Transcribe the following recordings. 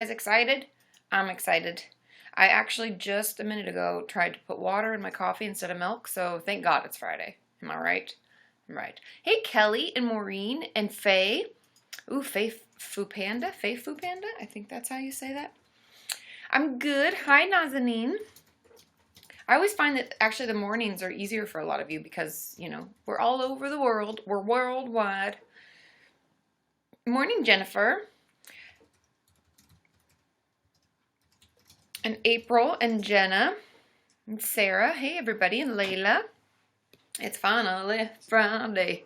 Guys excited? I'm excited. I actually just a minute ago tried to put water in my coffee instead of milk, so thank God it's Friday. Am I right? I'm right. Hey, Kelly and Maureen and Faye. Ooh, Faye Fu Panda? Faye Fu Panda? I think that's how you say that. I'm good. Hi, Nazanin. I always find that actually the mornings are easier for a lot of you because, you know, we're all over the world. We're worldwide. Morning, Jennifer. And April and Jenna and Sarah. Hey, everybody. And Layla. It's finally Friday.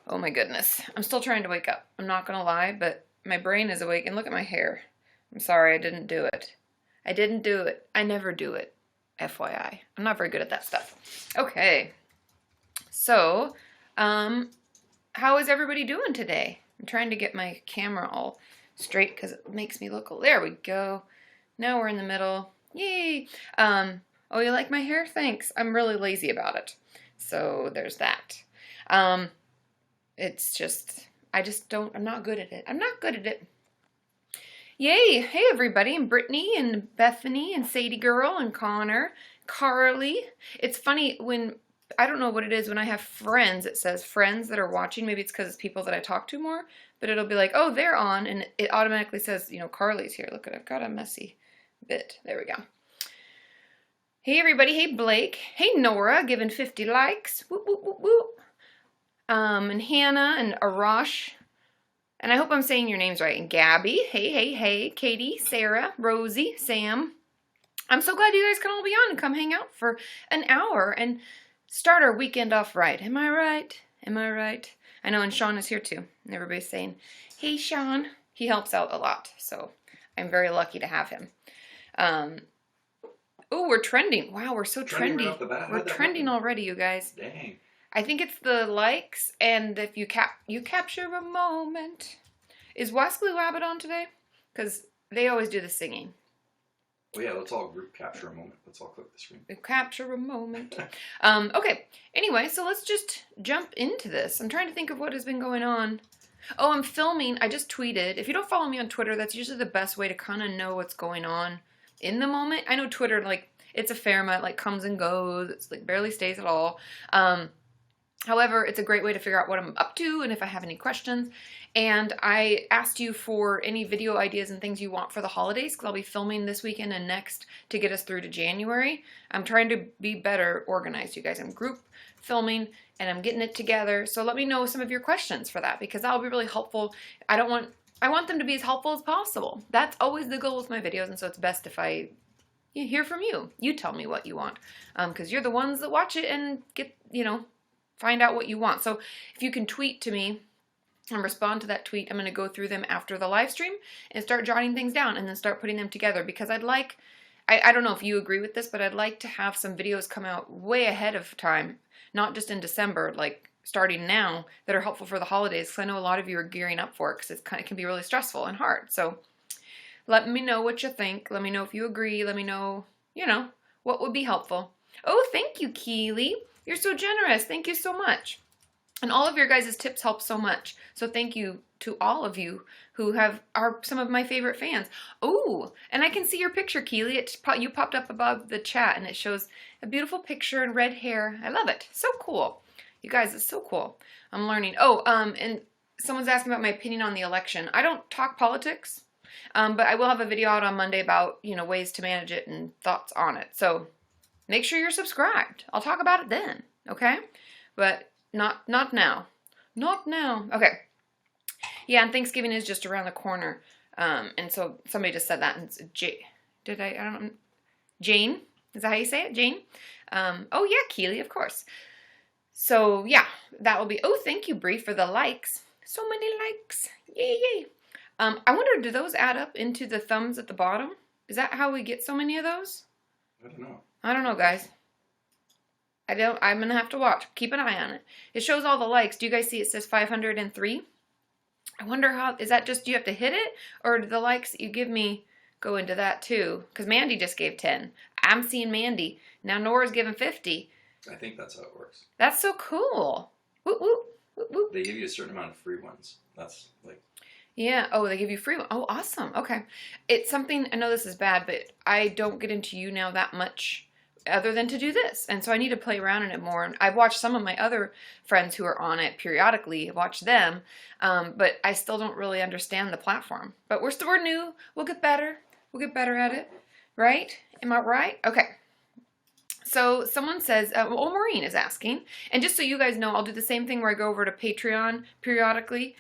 Oh, my goodness. I'm still trying to wake up. I'm not going to lie, but my brain is awake. And look at my hair. I'm sorry I didn't do it. I didn't do it. I never do it. FYI. I'm not very good at that stuff. Okay. So, how is everybody doing today? I'm trying to get my camera all straight because it makes me look... There we go. Now we're in the middle. Yay! Oh, you like my hair? Thanks. I'm really lazy about it. So there's that. It's just, I'm not good at it. I'm not good at it. Yay! Hey, everybody. And Brittany and Bethany and Sadie Girl and Connor, Carly. It's funny when, I don't know what it is, when I have friends, it says friends that are watching. Maybe it's because it's people that I talk to more, but it'll be like, oh, they're on, and it automatically says, you know, Carly's here. Look at, I've got a messy bit. There we go. Hey, everybody. Hey, Blake. Hey, Nora, giving 50 likes. Whoop, whoop, whoop, whoop. And Hannah and Arash. And I hope I'm saying your names right. And Gabby. Hey, hey, hey. Katie, Sarah, Rosie, Sam. I'm so glad you guys can all be on and come hang out for an hour and start our weekend off right. Am I right? Am I right? I know, and Sean is here too. And everybody's saying, hey, Sean. He helps out a lot, so I'm very lucky to have him. Oh, we're trending. Wow, we're so trendy. Right off the bat. We're trending already, you guys. Dang. I think it's the likes, and if you capture a moment. Is Wascally Wabbit on today? Because they always do the singing. Well, yeah, let's all group capture a moment. Let's all click the screen. Capture a moment. Okay. Anyway, so let's just jump into this. I'm trying to think of what has been going on. Oh, I'm filming. I just tweeted. If you don't follow me on Twitter, that's usually the best way to kind of know what's going on in the moment. I know Twitter, like, it's ephemeral, like, comes and goes. It's, like, barely stays at all. However, it's a great way to figure out what I'm up to and if I have any questions. And I asked you for any video ideas and things you want for the holidays because I'll be filming this weekend and next to get us through to January. I'm trying to be better organized, you guys. I'm group filming and I'm getting it together. So let me know some of your questions for that because that'll be really helpful. I want them to be as helpful as possible. That's always the goal with my videos, and so it's best if I hear from you. You tell me what you want because you're the ones that watch it and get, you know, find out what you want. So if you can tweet to me and respond to that tweet, I'm going to go through them after the live stream and start jotting things down and then start putting them together because I'd like, I don't know if you agree with this, but I'd like to have some videos come out way ahead of time, not just in December, like starting now, that are helpful for the holidays because I know a lot of you are gearing up for it because it can be really stressful and hard. So let me know what you think. Let me know if you agree. Let me know, you know, what would be helpful. Oh, thank you, Keely. You're so generous. Thank you so much. And all of your guys' tips help so much. So thank you to all of you who are some of my favorite fans. Oh, and I can see your picture, Keely. You popped up above the chat, and it shows a beautiful picture and red hair. I love it. So cool. You guys, it's so cool. I'm learning. Oh, and someone's asking about my opinion on the election. I don't talk politics, but I will have a video out on Monday about, you know, ways to manage it and thoughts on it. So make sure you're subscribed. I'll talk about it then, okay? But not now. Not now. Okay. Yeah, and Thanksgiving is just around the corner. And so somebody just said that. And it's I don't know. Jane? Is that how you say it? Jane? Oh, yeah, Keely, of course. So, yeah, that will be... Oh, thank you, Bree, for the likes. So many likes. Yay, yay. I wonder, do those add up into the thumbs at the bottom? Is that how we get so many of those? I don't know. I don't know, guys. I'm going to have to watch. Keep an eye on it. It shows all the likes. Do you guys see it says 503? I wonder how, is that just, do you have to hit it? Or do the likes that you give me go into that too? Because Mandy just gave 10. I'm seeing Mandy. Now Nora's giving 50. I think that's how it works. That's so cool. Whoop, whoop, whoop, whoop. They give you a certain amount of free ones. That's like... Yeah. Oh, they give you free one. Oh, awesome. Okay. It's something, I know this is bad, but I don't get into YouNow that much other than to do this. And so I need to play around in it more. And I've watched some of my other friends who are on it periodically, watch them, but I still don't really understand the platform. But we're new. We'll get better. We'll get better at it. Right? Am I right? Okay. So someone says, well, Maureen is asking, and just so you guys know, I'll do the same thing where I go over to Patreon periodically.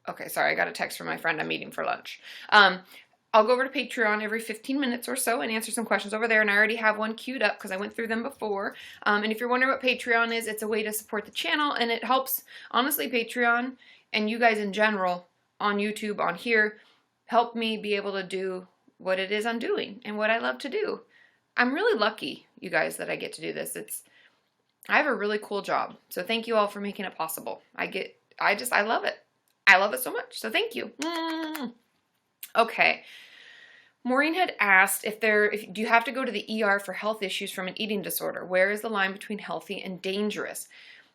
Okay, sorry, I got a text from my friend I'm meeting for lunch. I'll go over to Patreon every 15 minutes or so and answer some questions over there, and I already have one queued up because I went through them before. And if you're wondering what Patreon is, it's a way to support the channel, and it helps, honestly, Patreon and you guys in general on YouTube, on here, help me be able to do what it is I'm doing and what I love to do. I'm really lucky, you guys, that I get to do this. I have a really cool job. So thank you all for making it possible. I love it. I love it so much. So thank you. Okay. Maureen had asked do you have to go to the ER for health issues from an eating disorder? Where is the line between healthy and dangerous?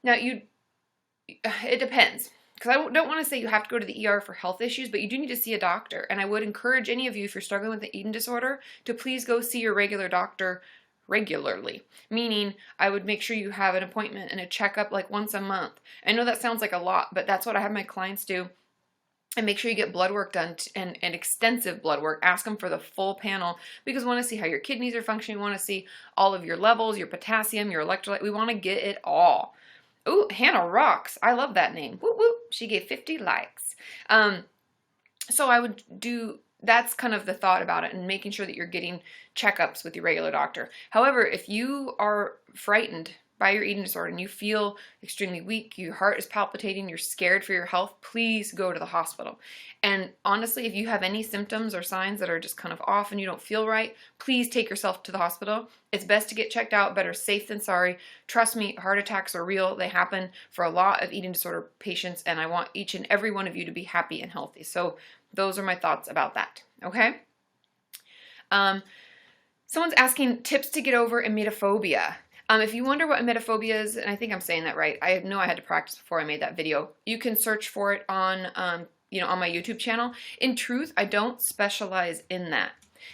Now, it depends. Because I don't want to say you have to go to the ER for health issues, but you do need to see a doctor. And I would encourage any of you, if you're struggling with an eating disorder, to please go see your regular doctor regularly. Meaning, I would make sure you have an appointment and a checkup like once a month. I know that sounds like a lot, but that's what I have my clients do. And make sure you get blood work done, and extensive blood work. Ask them for the full panel, because we want to see how your kidneys are functioning. We want to see all of your levels, your potassium, your electrolyte. We want to get it all. Ooh, Hannah rocks. I love that name. Whoop, whoop. She gave 50 likes. So I would do, that's kind of the thought about it, and making sure that you're getting checkups with your regular doctor. However, if you are frightened by your eating disorder and you feel extremely weak, your heart is palpitating, you're scared for your health, please go to the hospital. And honestly, if you have any symptoms or signs that are just kind of off and you don't feel right, please take yourself to the hospital. It's best to get checked out. Better safe than sorry. Trust me, heart attacks are real. They happen for a lot of eating disorder patients, and I want each and every one of you to be happy and healthy. So those are my thoughts about that. Okay? Someone's asking tips to get over emetophobia. If you wonder what emetophobia is, and I think I'm saying that right, I know I had to practice before I made that video. You can search for it on, on my YouTube channel. In truth, I don't specialize in that.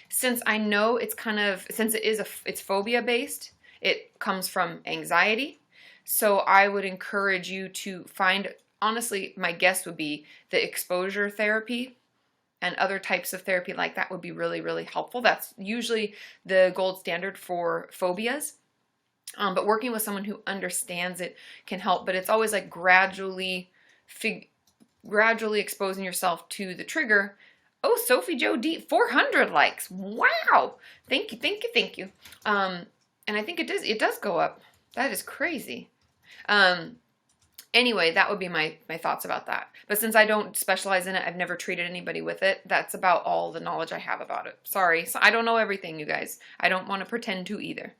Since I know it's it's phobia based, it comes from anxiety. So I would encourage you to find, honestly, my guess would be the exposure therapy and other types of therapy like that would be really, really helpful. That's usually the gold standard for phobias. But working with someone who understands it can help. But it's always like gradually exposing yourself to the trigger. Oh, Sophie Joe D, 400 likes. Wow. Thank you, thank you, thank you. And I think it does go up. That is crazy. Anyway, that would be my thoughts about that. But since I don't specialize in it, I've never treated anybody with it. That's about all the knowledge I have about it. Sorry. So I don't know everything, you guys. I don't want to pretend to either.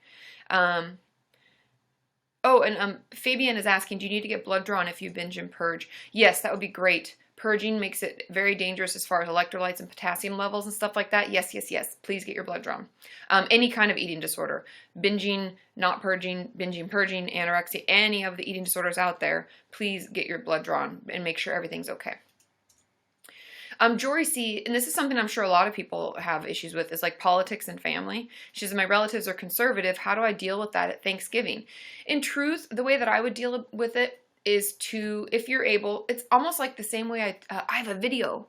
Oh, and Fabian is asking, do you need to get blood drawn if you binge and purge? Yes, that would be great. Purging makes it very dangerous as far as electrolytes and potassium levels and stuff like that. Yes, yes, yes. Please get your blood drawn. Any kind of eating disorder. Binging, not purging, binging, purging, anorexia, any of the eating disorders out there, please get your blood drawn and make sure everything's okay. Jory C, and this is something I'm sure a lot of people have issues with, is like politics and family. She says, my relatives are conservative. How do I deal with that at Thanksgiving? In truth, the way that I would deal with it is to, if you're able, it's almost like the same way I have a video,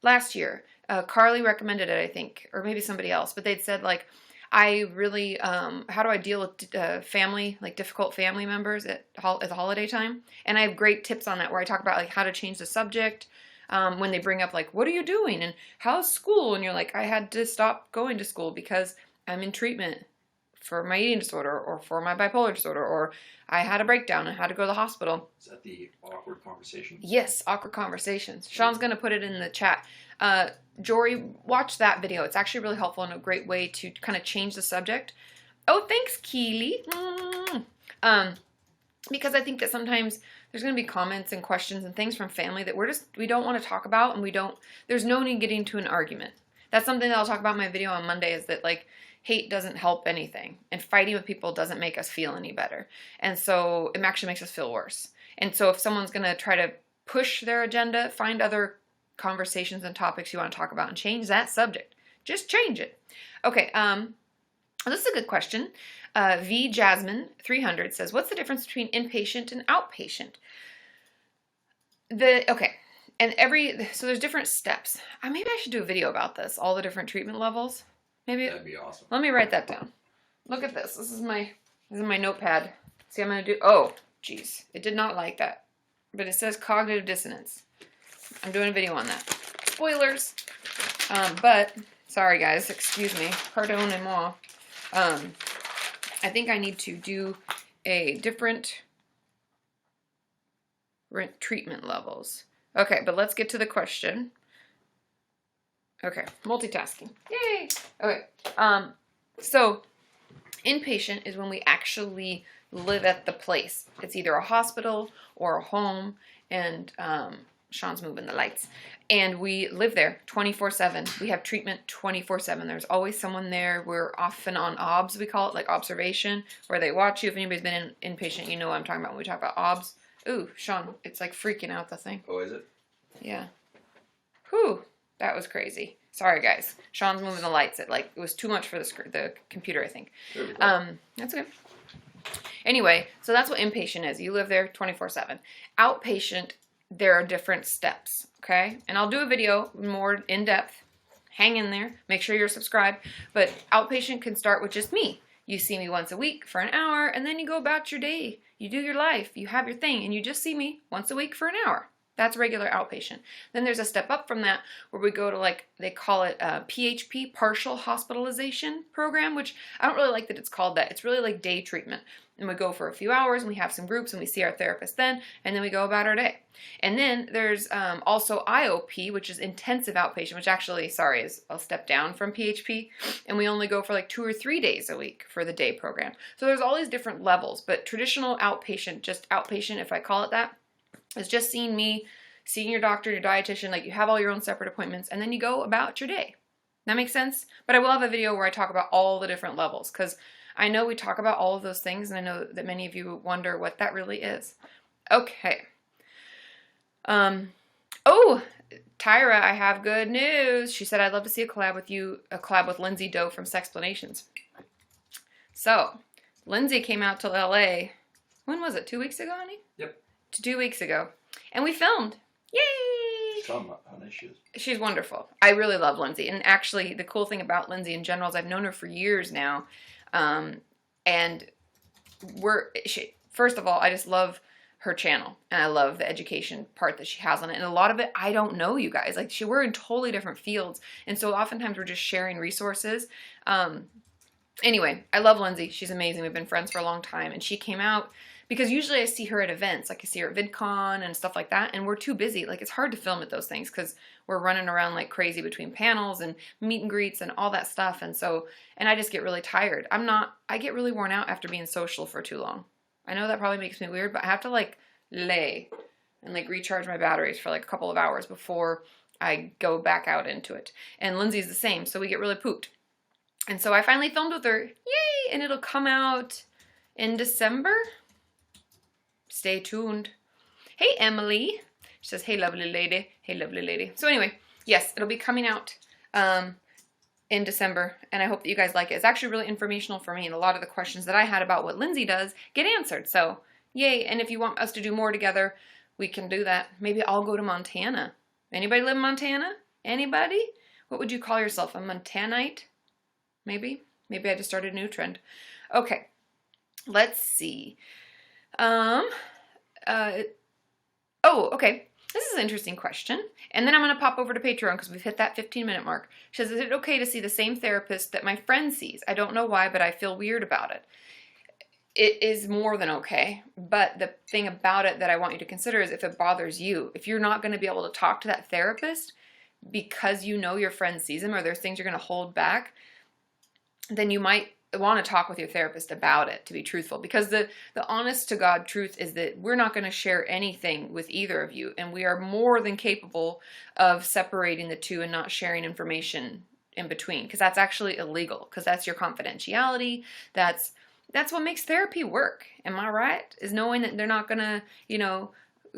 last year. Carly recommended it, I think, or maybe somebody else, but they'd said like, I really, how do I deal with family, like difficult family members at the holiday time? And I have great tips on that where I talk about like how to change the subject, when they bring up like, what are you doing? And how's school? And you're like, I had to stop going to school because I'm in treatment for my eating disorder or for my bipolar disorder, or I had a breakdown and had to go to the hospital. Is that the awkward conversation? Yes, awkward conversations. Sean's going to put it in the chat. Jory, watch that video. It's actually really helpful and a great way to kind of change the subject. Oh, thanks, Keely. Because I think that sometimes there's going to be comments and questions and things from family that we don't want to talk about, and there's no need getting into an argument. That's something that I'll talk about in my video on Monday, is that like hate doesn't help anything, and fighting with people doesn't make us feel any better. And so it actually makes us feel worse. And so if someone's going to try to push their agenda. Find other conversations and topics you want to talk about and change that subject. Just change it. Okay, this is a good question. V Jasmine 300 says, what's the difference between inpatient and outpatient? So there's different steps. Maybe I should do a video about this, all the different treatment levels. Maybe That'd be awesome. Let me write that down. Look at this. This is my notepad. See, I'm gonna do. Oh, geez, it did not like that, but it says cognitive dissonance. I'm doing a video on that. Spoilers. But sorry guys, excuse me. Pardonnez-moi. I think I need to do a different treatment levels. Okay, but let's get to the question. Okay, multitasking. Yay! Okay, so inpatient is when we actually live at the place. It's either a hospital or a home, and Sean's moving the lights. And we live there 24/7. We have treatment 24/7. There's always someone there. We're often on OBS, we call it, like observation, where they watch you. If anybody's been inpatient, you know what I'm talking about when we talk about OBS. Ooh, Sean, it's like freaking out the thing. Oh, is it? Yeah. Whew, that was crazy. Sorry, guys. Sean's moving the lights. It was too much for the computer, I think. That's okay. Anyway, so that's what inpatient is. You live there 24/7. Outpatient, there are different steps, okay? And I'll do a video more in depth. Hang in there. Make sure you're subscribed. But outpatient can start with just me. You see me once a week for an hour, and then you go about your day. You do your life. You have your thing, and you just see me once a week for an hour. That's regular outpatient. Then there's a step up from that where we go to, like, they call it PHP, partial hospitalization program, which I don't really like that it's called that. It's really like day treatment. And we go for a few hours, and we have some groups, and we see our therapist then, and then we go about our day. And then there's also IOP, which is intensive outpatient, which actually, sorry, is a step down from PHP. And we only go for like 2 or 3 days a week for the day program. So there's all these different levels, but traditional outpatient, just outpatient, if I call it that, is just seeing me, seeing your doctor, your dietitian, like you have all your own separate appointments, and then you go about your day. That makes sense? But I will have a video where I talk about all the different levels, because I know we talk about all of those things, and I know that many of you wonder what that really is. Okay. Oh, Tyra, I have good news. She said, I'd love to see a collab with you, a collab with Lindsay Doe from Sexplanations. So, Lindsay came out to LA, when was it, 2 weeks ago, honey? Yep. 2 weeks ago. And we filmed. Yay! How nice she is. She's wonderful. I really love Lindsay. And actually, the cool thing about Lindsay in general is I've known her for years now. And first of all, I just love her channel. And I love the education part that she has on it. And a lot of it, I don't know, you guys. Like, we're in totally different fields. And so oftentimes we're just sharing resources. Anyway, I love Lindsay. She's amazing. We've been friends for a long time. And she came out because usually I see her at events. Like I see her at VidCon and stuff like that. And we're too busy. Like, it's hard to film at those things because we're running around like crazy between panels and meet and greets and all that stuff. And so, and I just get really tired. I get really worn out after being social for too long. I know that probably makes me weird, but I have to like lay and like recharge my batteries for like a couple of hours before I go back out into it. And Lindsay's the same. So we get really pooped. And so I finally filmed with her. Yay! And it'll come out in December. Stay tuned. Hey, Emily. She says, hey, lovely lady. Hey, lovely lady. So anyway, yes, it'll be coming out in December, and I hope that you guys like it. It's actually really informational for me, and a lot of the questions that I had about what Lindsay does get answered. So, yay. And if you want us to do more together, we can do that. Maybe I'll go to Montana. Anybody live in Montana? Anybody? What would you call yourself? A Montanite? Maybe? Maybe I just started a new trend. Okay. Let's see. Okay. This is an interesting question. And then I'm going to pop over to Patreon because we've hit that 15-minute mark. She says, is it okay to see the same therapist that my friend sees? I don't know why, but I feel weird about it. It is more than okay. But the thing about it that I want you to consider is if it bothers you, if you're not going to be able to talk to that therapist because you know your friend sees him or there's things you're going to hold back, then you might want to talk with your therapist about it, to be truthful, because the honest to God truth is that we're not going to share anything with either of you, and we are more than capable of separating the two and not sharing information in between, because that's actually illegal, because that's your confidentiality. That's what makes therapy work. Am I right? Is knowing that they're not going to,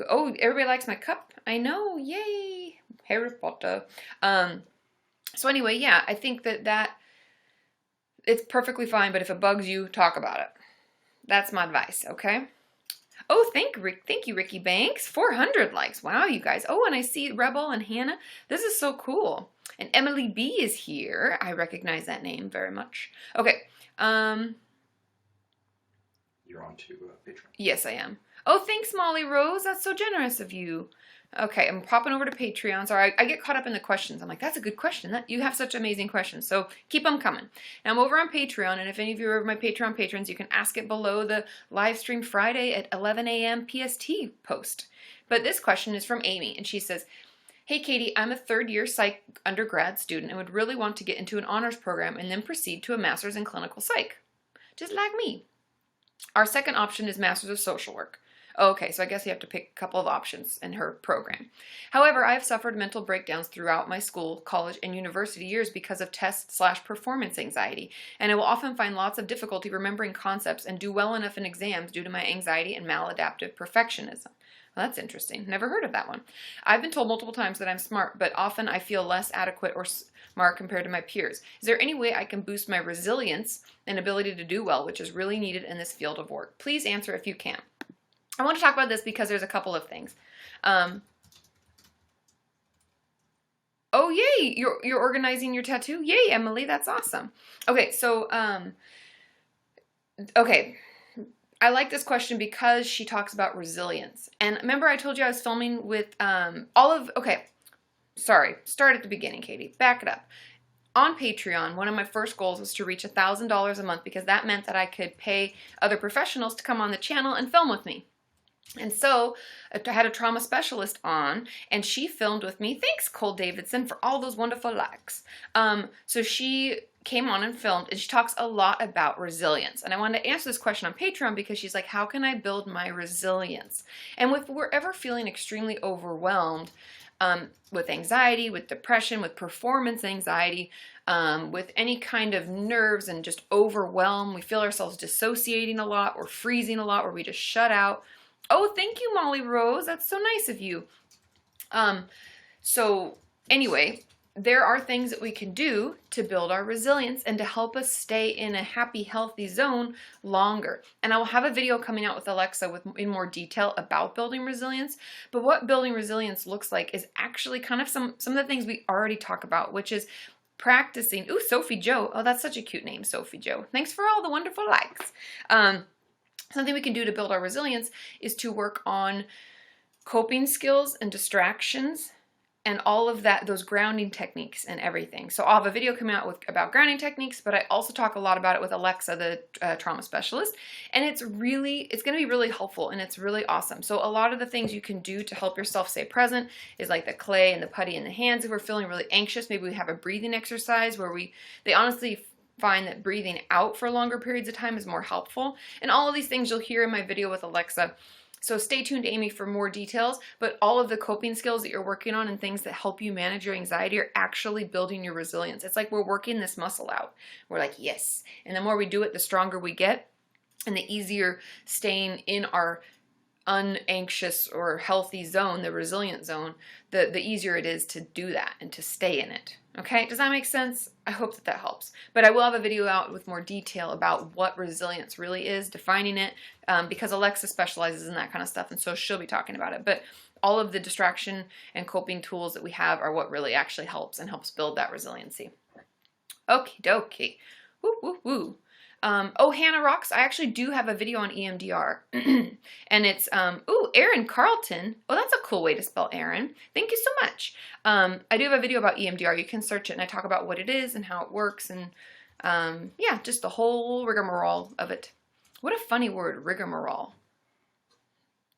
Oh, everybody likes my cup. I know. Yay. Harry Potter. So anyway, yeah, I think that it's perfectly fine, but if it bugs you, talk about it. That's my advice, okay? Oh, thank you, Ricky Banks. 400 likes. Wow, you guys. Oh, and I see Rebel and Hannah. This is so cool. And Emily B is here. I recognize that name very much. Okay. You're on to Patreon. Yes, I am. Oh, thanks, Molly Rose. That's so generous of you. Okay, I'm popping over to Patreon. Sorry, I get caught up in the questions. I'm like, that's a good question. You have such amazing questions, so keep them coming. Now, I'm over on Patreon, and if any of you are my Patreon patrons, you can ask it below the live stream Friday at 11 a.m. PST post. But this question is from Amy, and she says, hey, Katie, I'm a third-year psych undergrad student and would really want to get into an honors program and then proceed to a master's in clinical psych, just like me. Our second option is master's of social work. Okay, so I guess you have to pick a couple of options in her program. However, I have suffered mental breakdowns throughout my school, college, and university years because of test/performance anxiety, and I will often find lots of difficulty remembering concepts and do well enough in exams due to my anxiety and maladaptive perfectionism. Well, that's interesting. Never heard of that one. I've been told multiple times that I'm smart, but often I feel less adequate or smart compared to my peers. Is there any way I can boost my resilience and ability to do well, which is really needed in this field of work? Please answer if you can. I want to talk about this because there's a couple of things. Oh, yay! You're organizing your tattoo? Yay, Emily! That's awesome. Okay, so okay. I like this question because she talks about resilience. And remember I told you I was filming with okay, sorry, start at the beginning, Katie. Back it up. On Patreon, one of my first goals was to reach $1,000 a month because that meant that I could pay other professionals to come on the channel and film with me. And so I had a trauma specialist on, and she filmed with me. Thanks, Cole Davidson, for all those wonderful likes. So she came on and filmed, and she talks a lot about resilience. And I wanted to answer this question on Patreon because she's like, how can I build my resilience? And if we're ever feeling extremely overwhelmed with anxiety, with depression, with performance anxiety, with any kind of nerves and just overwhelm, we feel ourselves dissociating a lot or freezing a lot where we just shut out. Oh, thank you, Molly Rose. That's so nice of you. So anyway, there are things that we can do to build our resilience and to help us stay in a happy, healthy zone longer. And I will have a video coming out with Alexa in more detail about building resilience. But what building resilience looks like is actually kind of some of the things we already talk about, which is practicing. Ooh, Sophie Joe. Oh, that's such a cute name, Sophie Joe. Thanks for all the wonderful likes. Something we can do to build our resilience is to work on coping skills and distractions and all of that, those grounding techniques and everything. So I'll have a video coming out about grounding techniques, but I also talk a lot about it with Alexa, the trauma specialist. And it's going to be really helpful and it's really awesome. So a lot of the things you can do to help yourself stay present is like the clay and the putty in the hands. If we're feeling really anxious, maybe we have a breathing exercise where they honestly find that breathing out for longer periods of time is more helpful. And all of these things you'll hear in my video with Alexa. So stay tuned, Amy, for more details. But all of the coping skills that you're working on and things that help you manage your anxiety are actually building your resilience. It's like we're working this muscle out. We're like, yes. And the more we do it, the stronger we get. And the easier staying in our unanxious or healthy zone, the resilient zone, the easier it is to do that and to stay in it. Okay, does that make sense? I hope that helps. But I will have a video out with more detail about what resilience really is, defining it, because Alexa specializes in that kind of stuff, and so she'll be talking about it. But all of the distraction and coping tools that we have are what really actually helps build that resiliency. Okie dokie. Woo, woo, woo. Oh, Hannah rocks. I actually do have a video on EMDR. And it's, Aaron Carlton. Oh, that's a cool way to spell Aaron. Thank you so much. I do have a video about EMDR. You can search it and I talk about what it is and how it works and, yeah, just the whole rigmarole of it. What a funny word, rigmarole.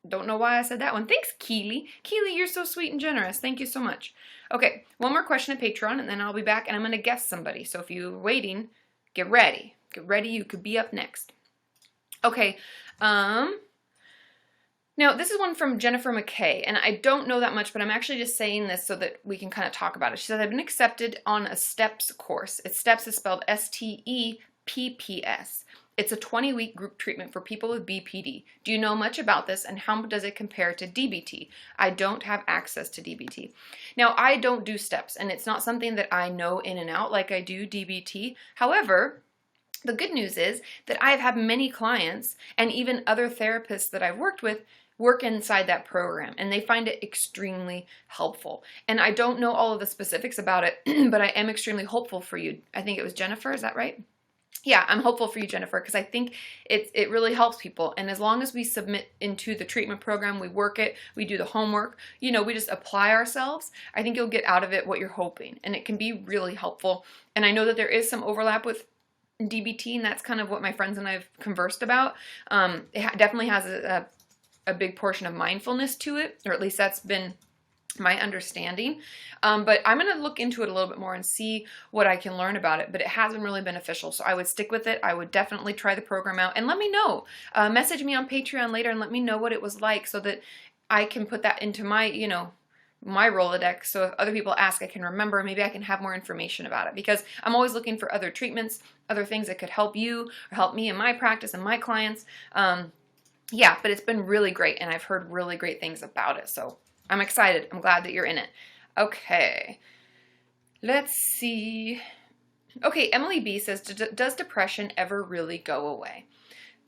Don't know why I said that one. Thanks, Keely. Keely, you're so sweet and generous. Thank you so much. Okay, one more question at Patreon and then I'll be back and I'm going to guess somebody. So if you're waiting, get ready. Get ready, you could be up next. Okay, now this is one from Jennifer McKay, and I don't know that much, but I'm actually just saying this so that we can kind of talk about it. She says, I've been accepted on a STEPS course. STEPS is spelled S-T-E-P-P-S. It's a 20-week group treatment for people with BPD. Do you know much about this, and how does it compare to DBT? I don't have access to DBT. Now, I don't do steps, and it's not something that I know in and out like I do DBT. However, the good news is that I've had many clients and even other therapists that I've worked with work inside that program, and they find it extremely helpful. And I don't know all of the specifics about it, but I am extremely hopeful for you. I think it was Jennifer, is that right? Yeah, I'm hopeful for you, Jennifer, because I think it really helps people. And as long as we submit into the treatment program, we work it, we do the homework, you know, we just apply ourselves, I think you'll get out of it what you're hoping. And it can be really helpful. And I know that there is some overlap with DBT, and that's kind of what my friends and I have conversed about. It definitely has a big portion of mindfulness to it, or at least that's been my understanding. But I'm going to look into it a little bit more and see what I can learn about it. But it has been really beneficial, so I would stick with it. I would definitely try the program out, and let me know. Message me on Patreon later and let me know what it was like, so that I can put that into my, you know, my Rolodex. So if other people ask, I can remember. Maybe I can have more information about it, because I'm always looking for other treatments, other things that could help you or help me in my practice and my clients. Yeah, but it's been really great, and I've heard really great things about it. So I'm excited. I'm glad that you're in it. Okay, let's see. Okay, Emily B says, does depression ever really go away?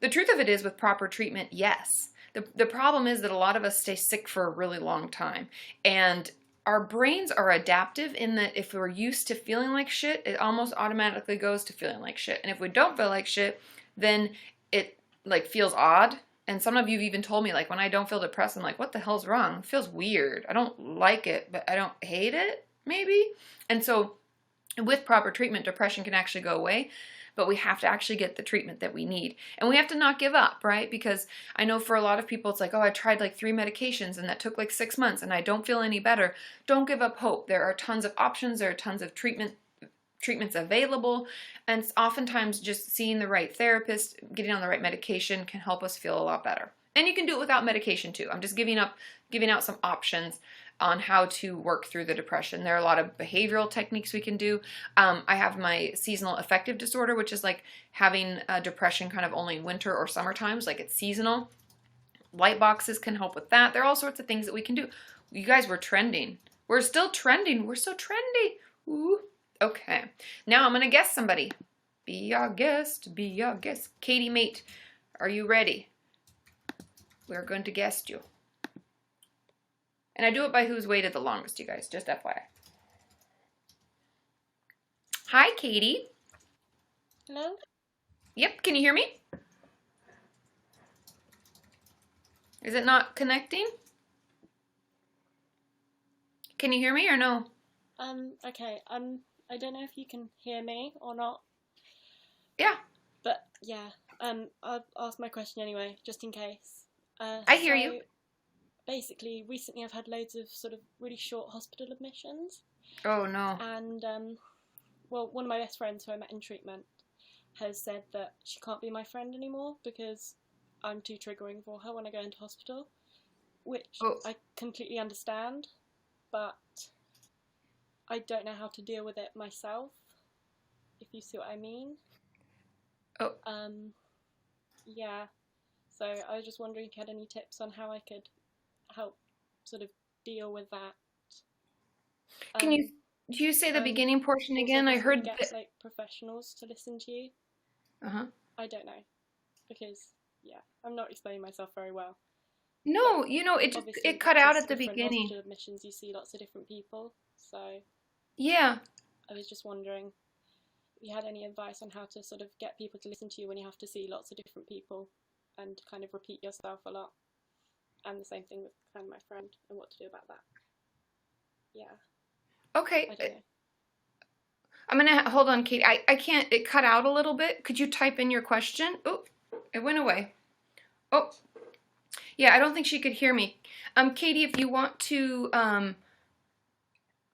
The truth of it is, with proper treatment, yes. The problem is that a lot of us stay sick for a really long time. And our brains are adaptive in that if we're used to feeling like shit, it almost automatically goes to feeling like shit. And if we don't feel like shit, then it like feels odd. And some of you have even told me, like, when I don't feel depressed, I'm like, what the hell's wrong? It feels weird. I don't like it, but I don't hate it, maybe. And so with proper treatment, depression can actually go away, but we have to actually get the treatment that we need. And we have to not give up, right? Because I know for a lot of people, it's like, oh, I tried like 3 medications and that took like 6 months and I don't feel any better. Don't give up hope. There are tons of options. There are tons of treatments available, and oftentimes just seeing the right therapist, getting on the right medication can help us feel a lot better. And you can do it without medication too. I'm just giving out some options on how to work through the depression. There are a lot of behavioral techniques we can do. I have my seasonal affective disorder, which is like having depression kind of only in winter or summer times, like it's seasonal. Light boxes can help with that. There are all sorts of things that we can do. You guys, we're trending. We're still trending. We're so trendy. Ooh. Okay, now I'm going to guess somebody. Be our guest, be our guest. Katie Mate, are you ready? We're going to guest you. And I do it by who's waited the longest, you guys, just FYI. Hi, Katie. Hello? Yep, can you hear me? Is it not connecting? Can you hear me or no? Okay, I don't know if you can hear me or not. Yeah. But, yeah, I'll ask my question anyway, just in case. I hear you. Basically, recently I've had loads of sort of really short hospital admissions. Oh, no. And, well, one of my best friends who I met in treatment has said that she can't be my friend anymore because I'm too triggering for her when I go into hospital, which I completely understand, but I don't know how to deal with it myself, if you see what I mean. Oh. Yeah. So I was just wondering if you had any tips on how I could help sort of deal with that. Do you say the beginning portion again? I heard get like professionals to listen to you. I don't know, because I'm not explaining myself very well. No, you know, it cut out at the beginning. Hospital admissions, you see lots of different people, so yeah. I was just wondering if you had any advice on how to sort of get people to listen to you when you have to see lots of different people and kind of repeat yourself a lot. And the same thing with kind of my friend and what to do about that. Yeah. Okay. I don't know. I'm going to hold on, Kate. I can't, it cut out a little bit. Could you type in your question? Oh, it went away. Oh, yeah, I don't think she could hear me. Katie, if you want to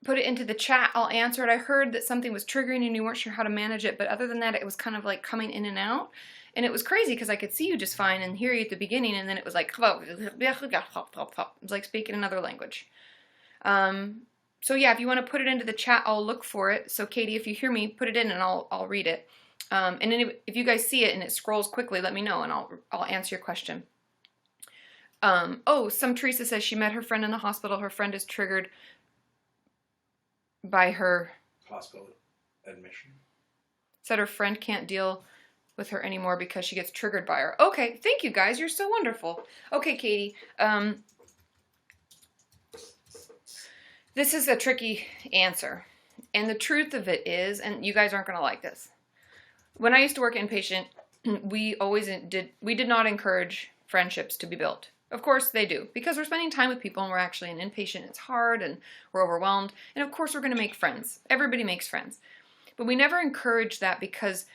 put it into the chat, I'll answer it. I heard that something was triggering and you weren't sure how to manage it, but other than that, it was kind of like coming in and out. And it was crazy because I could see you just fine and hear you at the beginning, and then it was like, it was like speaking another language. So yeah, if you want to put it into the chat, I'll look for it. So Katie, if you hear me, put it in and I'll read it. And then if you guys see it and it scrolls quickly, let me know and I'll answer your question. Some Teresa says she met her friend in the hospital. Her friend is triggered by her hospital admission. Said her friend can't deal with her anymore because she gets triggered by her. Okay, thank you guys. You're so wonderful. Okay, Katie. This is a tricky answer. And the truth of it is, and you guys aren't going to like this. When I used to work inpatient, we did not encourage friendships to be built. Of course they do, because we're spending time with people and we're actually an inpatient. It's hard and we're overwhelmed. And of course we're going to make friends. Everybody makes friends. But we never encourage that because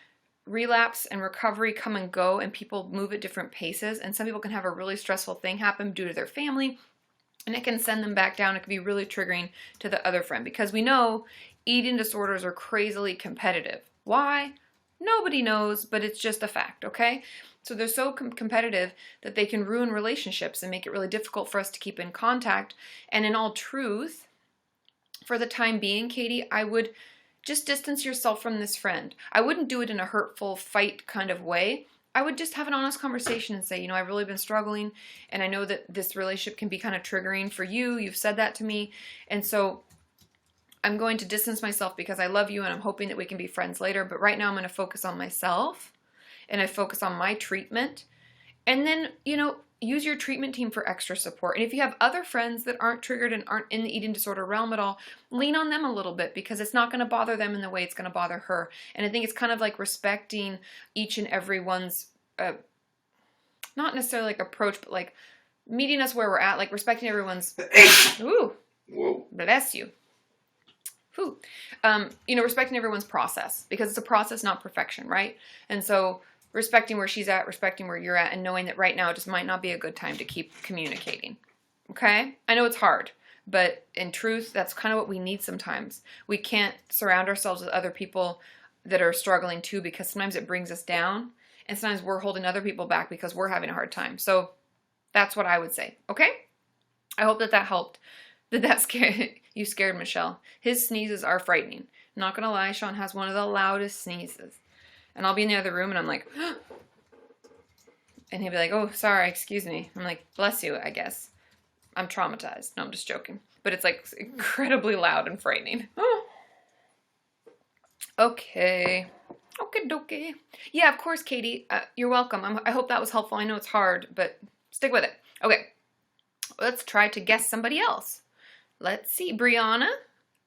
relapse and recovery come and go and people move at different paces. And some people can have a really stressful thing happen due to their family and it can send them back down. It can be really triggering to the other friend because we know eating disorders are crazily competitive. Why? Nobody knows, but it's just a fact, okay? So they're so competitive that they can ruin relationships and make it really difficult for us to keep in contact. And in all truth, for the time being, Katie, I would just distance yourself from this friend. I wouldn't do it in a hurtful fight kind of way. I would just have an honest conversation and say, I've really been struggling and I know that this relationship can be kind of triggering for you. You've said that to me. And so I'm going to distance myself because I love you and I'm hoping that we can be friends later. But right now I'm going to focus on myself and I focus on my treatment. And then, use your treatment team for extra support. And if you have other friends that aren't triggered and aren't in the eating disorder realm at all, lean on them a little bit because it's not going to bother them in the way it's going to bother her. And I think it's kind of like respecting each and every one's, not necessarily like approach, but like meeting us where we're at, like respecting everyone's, ooh, whoa, bless you. Respecting everyone's process because it's a process, not perfection, right? And so respecting where she's at, respecting where you're at, and knowing that right now it just might not be a good time to keep communicating. Okay? I know it's hard, but in truth, that's kind of what we need sometimes. We can't surround ourselves with other people that are struggling too because sometimes it brings us down, and sometimes we're holding other people back because we're having a hard time. So that's what I would say. Okay? I hope that helped. Did that scare you? Scared Michelle. His sneezes are frightening. Not gonna lie, Sean has one of the loudest sneezes. And I'll be in the other room and I'm like, and he'll be like, oh, sorry, excuse me. I'm like, bless you, I guess. I'm traumatized. No, I'm just joking. But it's like incredibly loud and frightening. Okay. Okie dokie. Yeah, of course, Katie. You're welcome. I hope that was helpful. I know it's hard, but stick with it. Okay. Let's try to guess somebody else. Let's see. Brianna,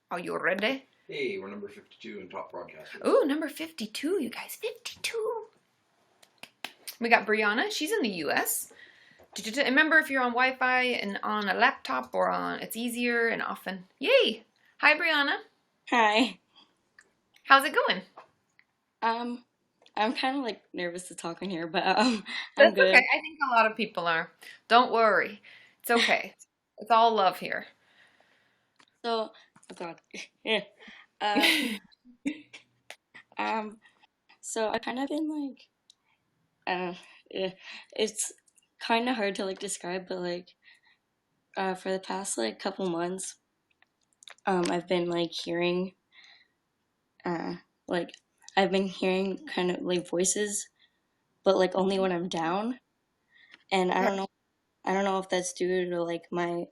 are you ready? Hey, we're number 52 in top broadcasters. Ooh, number 52, you guys. 52. We got Brianna. She's in the U.S. Remember, if you're on Wi-Fi and on a laptop or it's easier and often. Yay. Hi, Brianna. Hi. How's it going? I'm kind of like nervous to talk in here, but I'm That's good. okay. I think a lot of people are. Don't worry. It's okay. It's all love here. So, oh God. So I've kind of been like, it's kind of hard to like describe, but like, for the past like couple months, I've been like hearing, like I've been hearing kind of like voices, but like only when I'm down, and I don't know if that's due to like my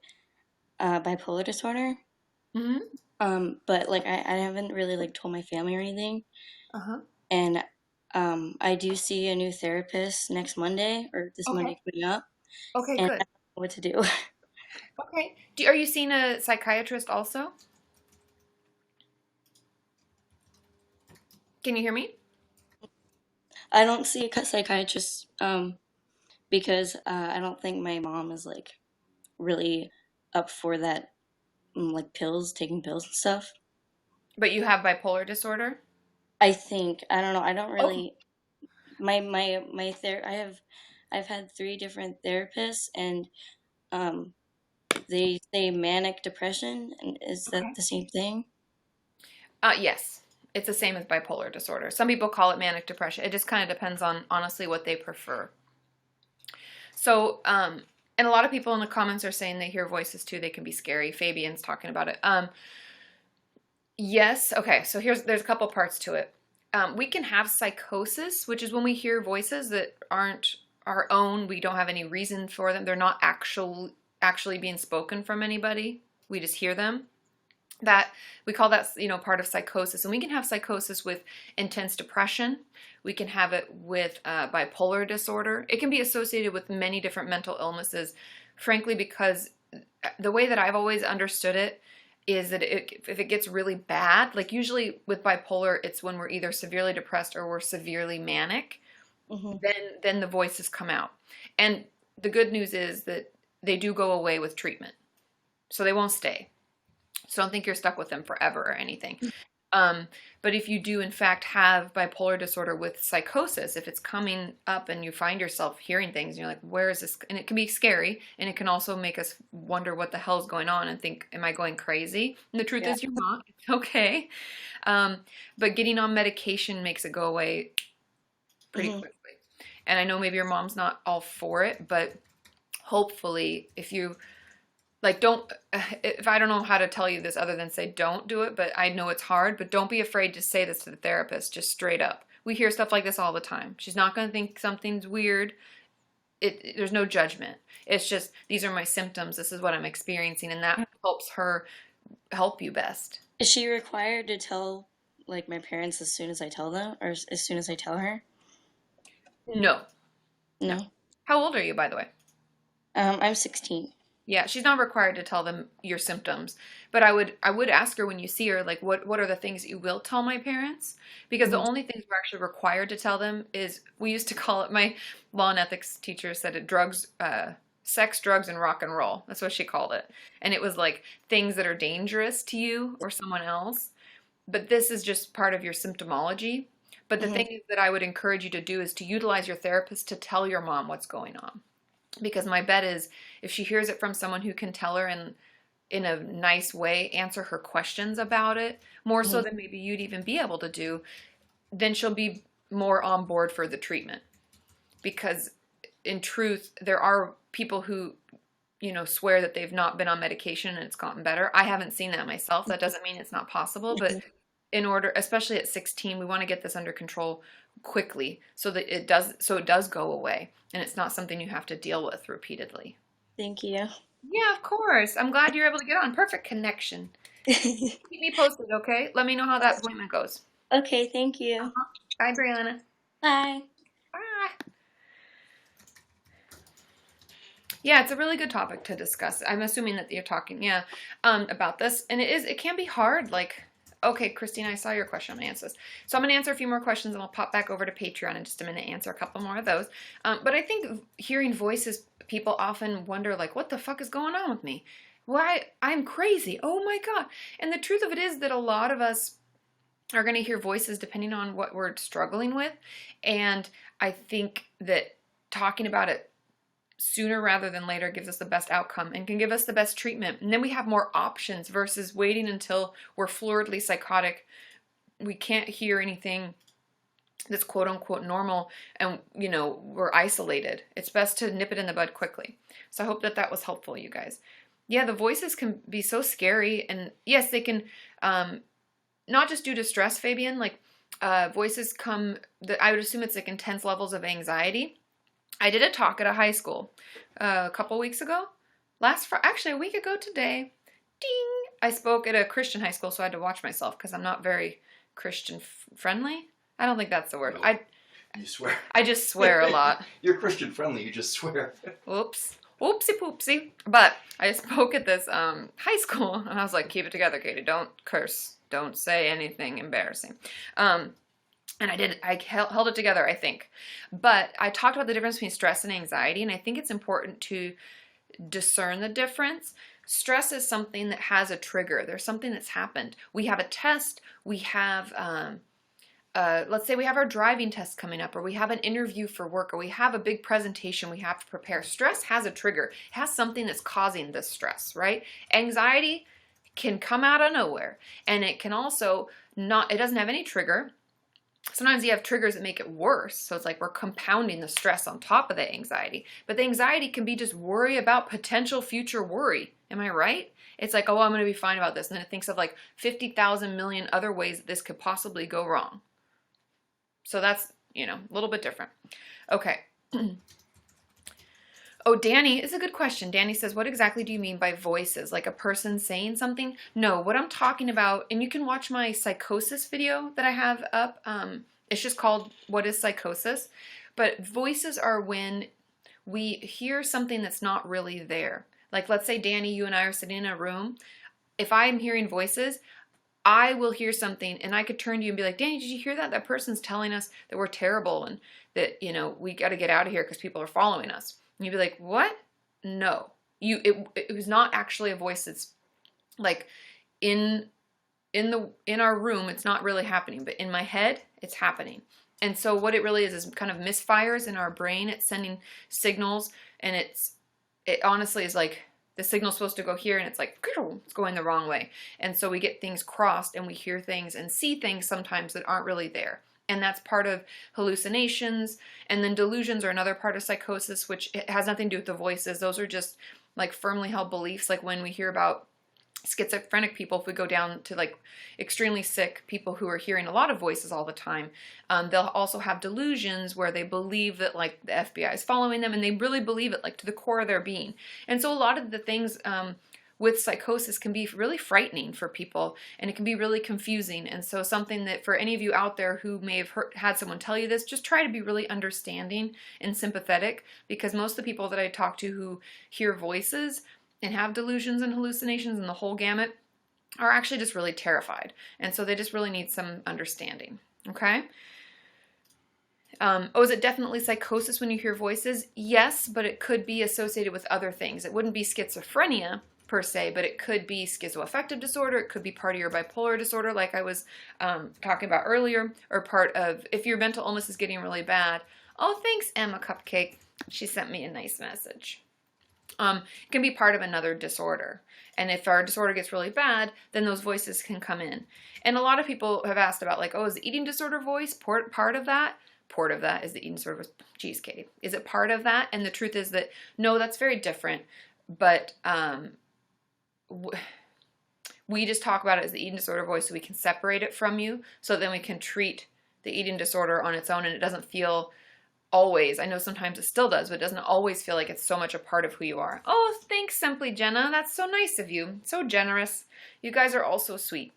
bipolar disorder. Mm-hmm. But like I haven't really like told my family or anything. Uh-huh. And I do see a new therapist next Monday or this Monday coming up. Okay, and good. I don't know what to do. Okay. Are you seeing a psychiatrist also? Can you hear me? I don't see a psychiatrist because I don't think my mom is like really up for that, like taking pills and stuff. But you have bipolar disorder? I think, I don't know. I don't really, I've had 3 different therapists and they say manic depression, and is that the same thing? Yes. It's the same as bipolar disorder. Some people call it manic depression. It just kind of depends on, honestly, what they prefer. So, and a lot of people in the comments are saying they hear voices too. They can be scary. Fabian's talking about it. Yes. Okay. So there's a couple parts to it. We can have psychosis, which is when we hear voices that aren't our own. We don't have any reason for them. They're not actually being spoken from anybody. We just hear them. That we call that, part of psychosis. And we can have psychosis with intense depression. We can have it with bipolar disorder. It can be associated with many different mental illnesses, frankly, because the way that I've always understood it is that if it gets really bad, like usually with bipolar, it's when we're either severely depressed or we're severely manic, then the voices come out. And the good news is that they do go away with treatment. So they won't stay. So don't think you're stuck with them forever or anything. But if you do, in fact, have bipolar disorder with psychosis, if it's coming up and you find yourself hearing things and you're like, where is this? And it can be scary. And it can also make us wonder what the hell is going on and think, am I going crazy? And the truth is you're not. It's okay. But getting on medication makes it go away pretty quickly. And I know maybe your mom's not all for it, but hopefully if you... if I don't know how to tell you this other than say don't do it, but I know it's hard, but don't be afraid to say this to the therapist, just straight up. We hear stuff like this all the time. She's not going to think something's weird. There's no judgment. It's just, these are my symptoms. This is what I'm experiencing, and that helps her help you best. Is she required to tell, my parents as soon as I tell them, or as soon as I tell her? No. No? How old are you, by the way? I'm 16. Yeah, she's not required to tell them your symptoms, but I would ask her when you see her, what are the things that you will tell my parents? Because the only things we're actually required to tell them is, we used to call it, my law and ethics teacher said it, sex, drugs, and rock and roll. That's what she called it. And it was like things that are dangerous to you or someone else. But this is just part of your symptomology. But the thing that I would encourage you to do is to utilize your therapist to tell your mom what's going on. Because my bet is if she hears it from someone who can tell her in a nice way, answer her questions about it, more so than maybe you'd even be able to do, then she'll be more on board for the treatment. Because in truth, there are people who, swear that they've not been on medication and it's gotten better. I haven't seen that myself. That doesn't mean it's not possible, but in order, especially at 16, we want to get this under control quickly so that it does go away and it's not something you have to deal with repeatedly. Thank you. Yeah, of course. I'm glad you're able to get on. Perfect connection. Keep me posted, okay? Let me know how that appointment goes. Okay, thank you. Bye, Brianna. Bye. Bye. Yeah, it's a really good topic to discuss. I'm assuming that you're talking, about this. And it can be hard, okay, Christina, I saw your question. I'm going to answer this. So I'm going to answer a few more questions and I'll pop back over to Patreon in just a minute and answer a couple more of those. But I think hearing voices, people often wonder, what the fuck is going on with me? Why? I'm crazy. Oh my God. And the truth of it is that a lot of us are going to hear voices depending on what we're struggling with. And I think that talking about it sooner rather than later gives us the best outcome and can give us the best treatment. And then we have more options versus waiting until we're floridly psychotic. We can't hear anything that's quote unquote normal and, we're isolated. It's best to nip it in the bud quickly. So I hope that was helpful, you guys. Yeah, the voices can be so scary. And yes, they can, not just due to stress, Fabian, voices come, I would assume it's intense levels of anxiety. I did a talk at a high school a couple weeks ago. Actually a week ago today. Ding! I spoke at a Christian high school, so I had to watch myself because I'm not very Christian friendly. I don't think that's the word. No, you swear. I just swear a lot. You're Christian friendly, you just swear. Oops. Whoopsie poopsie. But I spoke at this high school, and I was like, keep it together, Katie. Don't curse. Don't say anything embarrassing. And I did. I held it together, I think. But I talked about the difference between stress and anxiety, and I think it's important to discern the difference. Stress is something that has a trigger. There's something that's happened. We have a test. We have, let's say we have our driving test coming up, or we have an interview for work, or we have a big presentation we have to prepare. Stress has a trigger. It has something that's causing this stress, right? Anxiety can come out of nowhere, and it can also it doesn't have any trigger. Sometimes you have triggers that make it worse. So it's we're compounding the stress on top of the anxiety. But the anxiety can be just worry about potential future worry. Am I right? It's oh, I'm going to be fine about this. And then it thinks of 50,000 million other ways that this could possibly go wrong. So that's, you know, a little bit different. Okay. Oh, Danny is a good question. Danny says, what exactly do you mean by voices? Like a person saying something? No, what I'm talking about, and you can watch my psychosis video that I have up. It's just called What is Psychosis? But voices are when we hear something that's not really there. Like, let's say, Danny, you and I are sitting in a room. If I'm hearing voices, I will hear something and I could turn to you and be like, Danny, did you hear that? That person's telling us that we're terrible and that, you know, we got to get out of here because people are following us. And you'd be like, what? No. It was not actually a voice that's like in our room, it's not really happening, but in my head, it's happening. And so what it really is kind of misfires in our brain. It's sending signals, and it honestly is like the signal's supposed to go here, and it's like, it's going the wrong way. And so we get things crossed, and we hear things and see things sometimes that aren't really there. And that's part of hallucinations. And then delusions are another part of psychosis, which it has nothing to do with the voices. Those are just like firmly held beliefs. Like when we hear about schizophrenic people, if we go down to like extremely sick people who are hearing a lot of voices all the time, they'll also have delusions where they believe that like the FBI is following them, and they really believe it like to the core of their being. And so a lot of the things with psychosis can be really frightening for people, and it can be really confusing. And so something that for any of you out there who may have had someone tell you this, just try to be really understanding and sympathetic, because most of the people that I talk to who hear voices and have delusions and hallucinations and the whole gamut are actually just really terrified. And so they just really need some understanding. Okay? Oh, is it definitely psychosis when you hear voices? Yes, but it could be associated with other things. It wouldn't be schizophrenia per se, but it could be schizoaffective disorder. It could be part of your bipolar disorder, like I was talking about earlier, or part of if your mental illness is getting really bad. Oh, thanks, Emma Cupcake. She sent me a nice message. It can be part of another disorder. And if our disorder gets really bad, then those voices can come in. And a lot of people have asked about like, oh, is the eating disorder voice part of that? Part of that is the eating disorder voice. Geez, Katie. Is it part of that? And the truth is that, no, that's very different. But we just talk about it as the eating disorder voice so we can separate it from you, so then we can treat the eating disorder on its own, and it doesn't feel always, I know sometimes it still does, but it doesn't always feel like it's so much a part of who you are. Oh, thanks, Simply Jenna. That's so nice of you. So generous. You guys are all so sweet.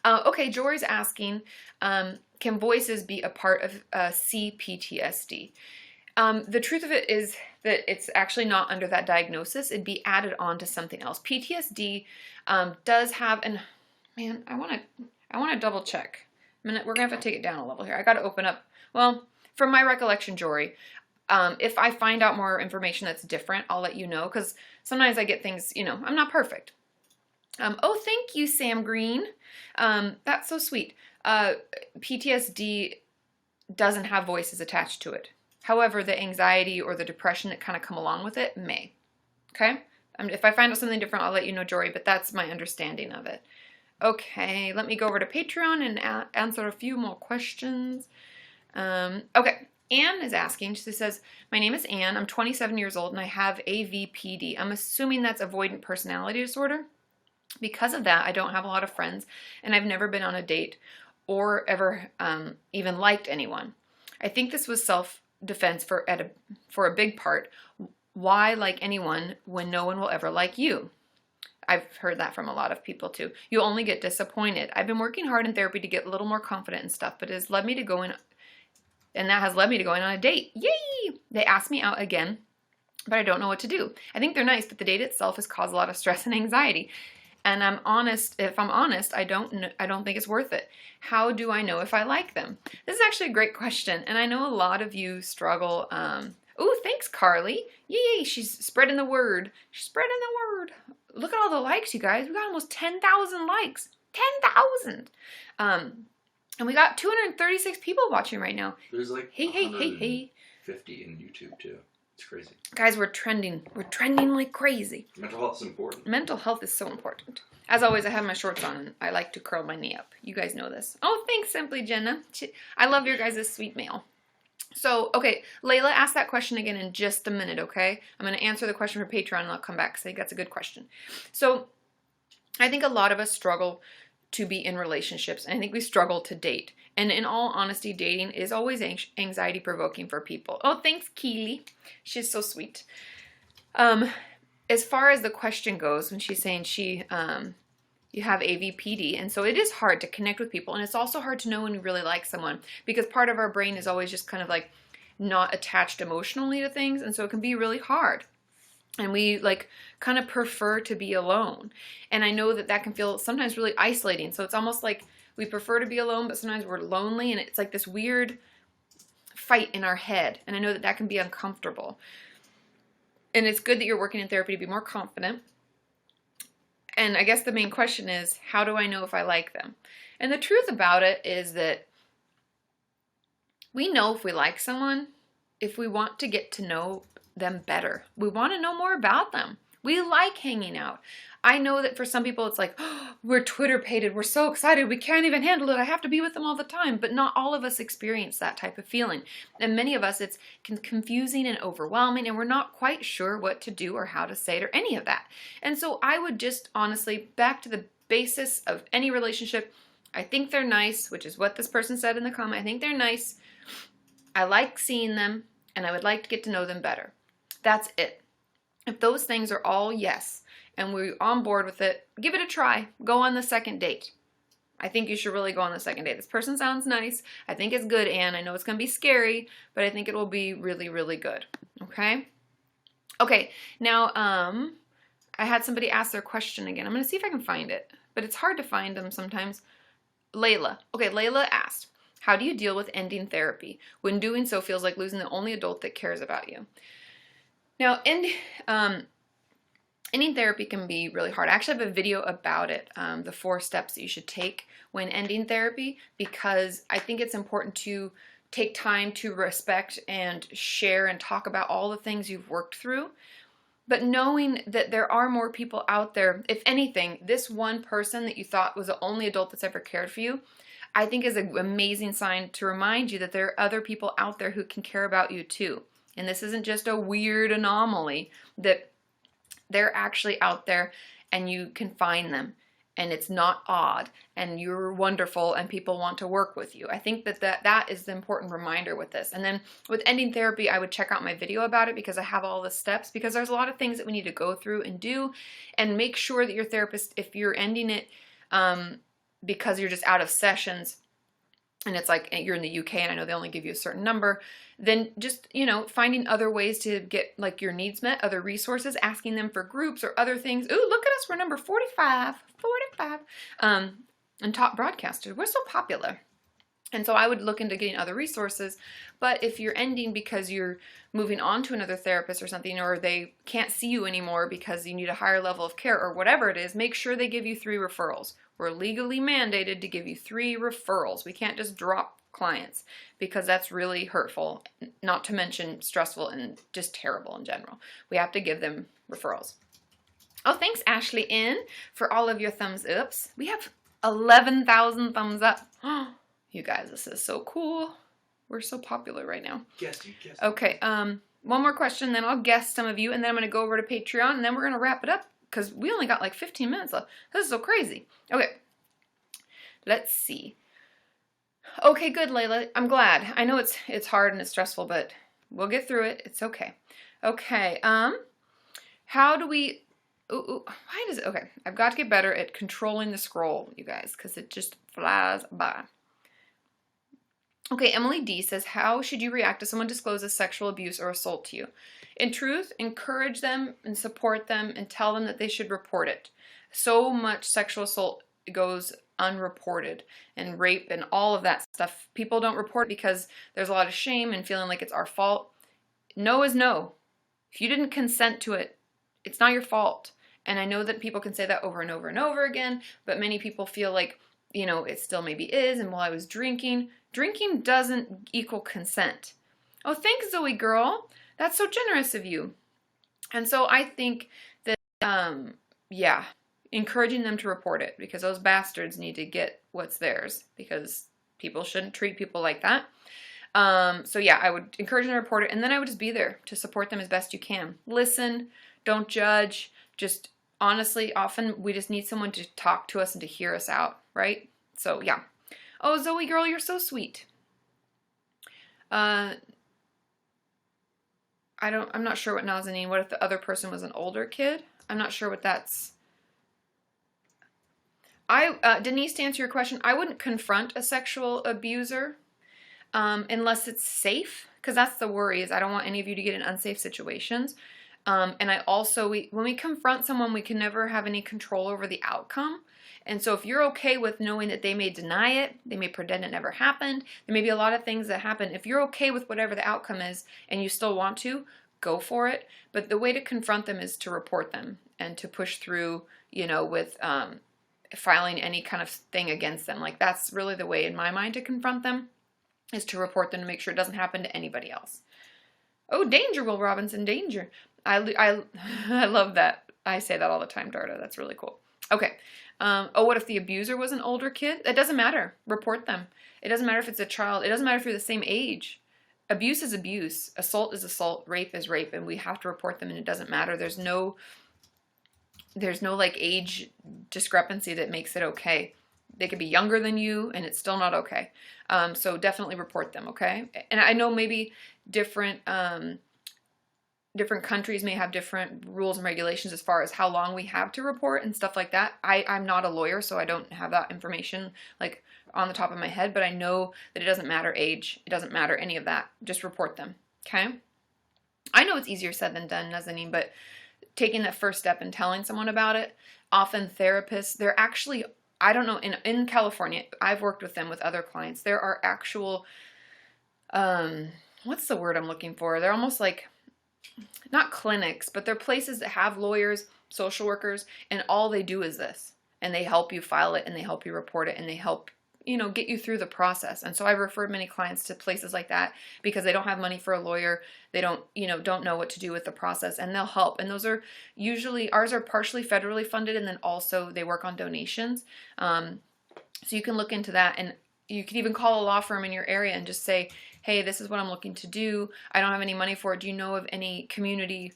Okay, Jory's asking, can voices be a part of CPTSD? The truth of it is that it's actually not under that diagnosis. It'd be added on to something else. PTSD does have, and man, I want to double check. We're gonna have to take it down a level here. I got to open up. Well, from my recollection, Jory, if I find out more information that's different, I'll let you know, because sometimes I get things, you know, I'm not perfect. Oh, thank you, Sam Green. That's so sweet. PTSD doesn't have voices attached to it. However, the anxiety or the depression that kind of come along with it may. Okay? If I find out something different, I'll let you know, Jory, but that's my understanding of it. Okay, let me go over to Patreon and answer a few more questions. Okay, Anne is asking, she says, my name is Anne, I'm 27 years old, and I have AVPD. I'm assuming that's avoidant personality disorder. Because of that, I don't have a lot of friends, and I've never been on a date or ever even liked anyone. I think this was self-defense for a big part. Why like anyone when no one will ever like you? I've heard that from a lot of people too. You only get disappointed. I've been working hard in therapy to get a little more confident and stuff, but it has led me to going on a date. Yay! They asked me out again, but I don't know what to do. I think they're nice, but the date itself has caused a lot of stress and anxiety. And if I'm honest, I don't think it's worth it. How do I know if I like them? This is actually a great question, and I know a lot of you struggle. Oh, thanks, Carly. Yay, she's spreading the word. She's spreading the word. Look at all the likes, you guys. We got almost 10,000 likes. 10,000. And we got 236 people watching right now. There's like hey. 50 in YouTube too. It's crazy. Guys, we're trending. We're trending like crazy. Mental health is important. Mental health is so important. As always, I have my shorts on and I like to curl my knee up. You guys know this. Oh, thanks, Simply Jenna. I love your guys' sweet mail. So, okay, Layla asked that question again in just a minute, okay? I'm going to answer the question for Patreon and I'll come back because I think that's a good question. So, I think a lot of us struggle to be in relationships. And I think we struggle to date. And in all honesty, dating is always anxiety provoking for people. Oh, thanks, Keely. She's so sweet. As far as the question goes, when she's saying you have AVPD, and so it is hard to connect with people, and it's also hard to know when you really like someone, because part of our brain is always just kind of like not attached emotionally to things, and so it can be really hard. And we like kind of prefer to be alone. And I know that that can feel sometimes really isolating. So it's almost like we prefer to be alone, but sometimes we're lonely, and it's like this weird fight in our head. And I know that that can be uncomfortable. And it's good that you're working in therapy to be more confident. And I guess the main question is, how do I know if I like them? And the truth about it is that we know if we like someone if we want to get to know them better. We want to know more about them. We like hanging out. I know that for some people it's like, oh, we're Twitter-pated, we're so excited, we can't even handle it, I have to be with them all the time. But not all of us experience that type of feeling. And many of us, it's confusing and overwhelming, and we're not quite sure what to do or how to say it or any of that. And so I would just honestly, back to the basis of any relationship, I think they're nice, which is what this person said in the comment. I think they're nice. I like seeing them, and I would like to get to know them better. That's it. If those things are all yes, and we're on board with it, give it a try. Go on the second date. I think you should really go on the second date. This person sounds nice. I think it's good, Anne. I know it's going to be scary, but I think it will be really, really good. Okay? Okay, now I had somebody ask their question again. I'm going to see if I can find it, but it's hard to find them sometimes. Layla. Okay, Layla asked, how do you deal with ending therapy? When doing so feels like losing the only adult that cares about you. Now, ending therapy can be really hard. I actually have a video about it, the 4 steps that you should take when ending therapy, because I think it's important to take time to respect and share and talk about all the things you've worked through. But knowing that there are more people out there, if anything, this one person that you thought was the only adult that's ever cared for you, I think is an amazing sign to remind you that there are other people out there who can care about you too. And this isn't just a weird anomaly, that they're actually out there and you can find them. And it's not odd, and you're wonderful, and people want to work with you. I think that is the important reminder with this. And then with ending therapy, I would check out my video about it, because I have all the steps, because there's a lot of things that we need to go through and do, and make sure that your therapist, if you're ending it because you're just out of sessions, and it's like you're in the UK and I know they only give you a certain number, then just, you know, finding other ways to get like your needs met, other resources, asking them for groups or other things. Ooh, look at us, we're number 45, and top broadcasters. We're so popular. And so I would look into getting other resources. But if you're ending because you're moving on to another therapist or something, or they can't see you anymore because you need a higher level of care or whatever it is, make sure they give you 3 referrals. We're legally mandated to give you 3 referrals. We can't just drop clients, because that's really hurtful, not to mention stressful and just terrible in general. We have to give them referrals. Oh, thanks Ashley N for all of your thumbs ups. We have 11,000 thumbs up. You guys, this is so cool. We're so popular right now. Guess. Okay, one more question, then I'll guess some of you, and then I'm going to go over to Patreon, and then we're going to wrap it up, because we only got like 15 minutes left. This is so crazy. Okay, let's see. Okay, good, Layla. I'm glad. I know it's hard and it's stressful, but we'll get through it. It's okay. Okay, how do we... why does it... Okay, I've got to get better at controlling the scroll, you guys, because it just flies by. Okay, Emily D says, how should you react if someone discloses sexual abuse or assault to you? In truth, encourage them and support them and tell them that they should report it. So much sexual assault goes unreported, and rape and all of that stuff. People don't report because there's a lot of shame and feeling like it's our fault. No is no. If you didn't consent to it, it's not your fault. And I know that people can say that over and over and over again, but many people feel like, you know, it still maybe is, and while I was drinking doesn't equal consent. Oh, thanks, Zoe girl. That's so generous of you. And so I think that, yeah, encouraging them to report it, because those bastards need to get what's theirs, because people shouldn't treat people like that. So yeah, I would encourage them to report it, and then I would just be there to support them as best you can. Listen, don't judge, just honestly, often we just need someone to talk to us and to hear us out. right? So yeah. Oh, Zoe girl, you're so sweet. I'm not sure what Nazanin, what if the other person was an older kid? I'm not sure what that's. Denise, to answer your question, I wouldn't confront a sexual abuser unless it's safe, because that's the worry, is I don't want any of you to get in unsafe situations. And I also, when we confront someone, we can never have any control over the outcome. And so if you're okay with knowing that they may deny it, they may pretend it never happened, there may be a lot of things that happen. If you're okay with whatever the outcome is and you still want to, go for it. But the way to confront them is to report them and to push through, with filing any kind of thing against them. Like, that's really the way in my mind to confront them, is to report them to make sure it doesn't happen to anybody else. Oh, danger, Will Robinson, danger. I love that. I say that all the time, Darda. That's really cool. Okay. What if the abuser was an older kid? It doesn't matter. Report them. It doesn't matter if it's a child. It doesn't matter if you're the same age. Abuse is abuse. Assault is assault. Rape is rape. And we have to report them, and it doesn't matter. There's no like age discrepancy that makes it okay. They could be younger than you and it's still not okay. So definitely report them, okay? And I know maybe different countries may have different rules and regulations as far as how long we have to report and stuff like that. I'm not a lawyer, so I don't have that information like on the top of my head, but I know that it doesn't matter age. It doesn't matter any of that. Just report them, okay? I know it's easier said than done, Nazanin, but taking that first step and telling someone about it, often therapists, they're actually, I don't know, in California, I've worked with them with other clients. There are actual, what's the word I'm looking for? They're almost like, not clinics, but they're places that have lawyers, social workers, and all they do is this. And they help you file it, and they help you report it, and they help, get you through the process. And so I've referred many clients to places like that because they don't have money for a lawyer. They don't know what to do with the process, and they'll help. And those are usually, ours are partially federally funded, and then also they work on donations. So you can look into that, and you can even call a law firm in your area and just say, hey, this is what I'm looking to do. I don't have any money for it. Do you know of any community,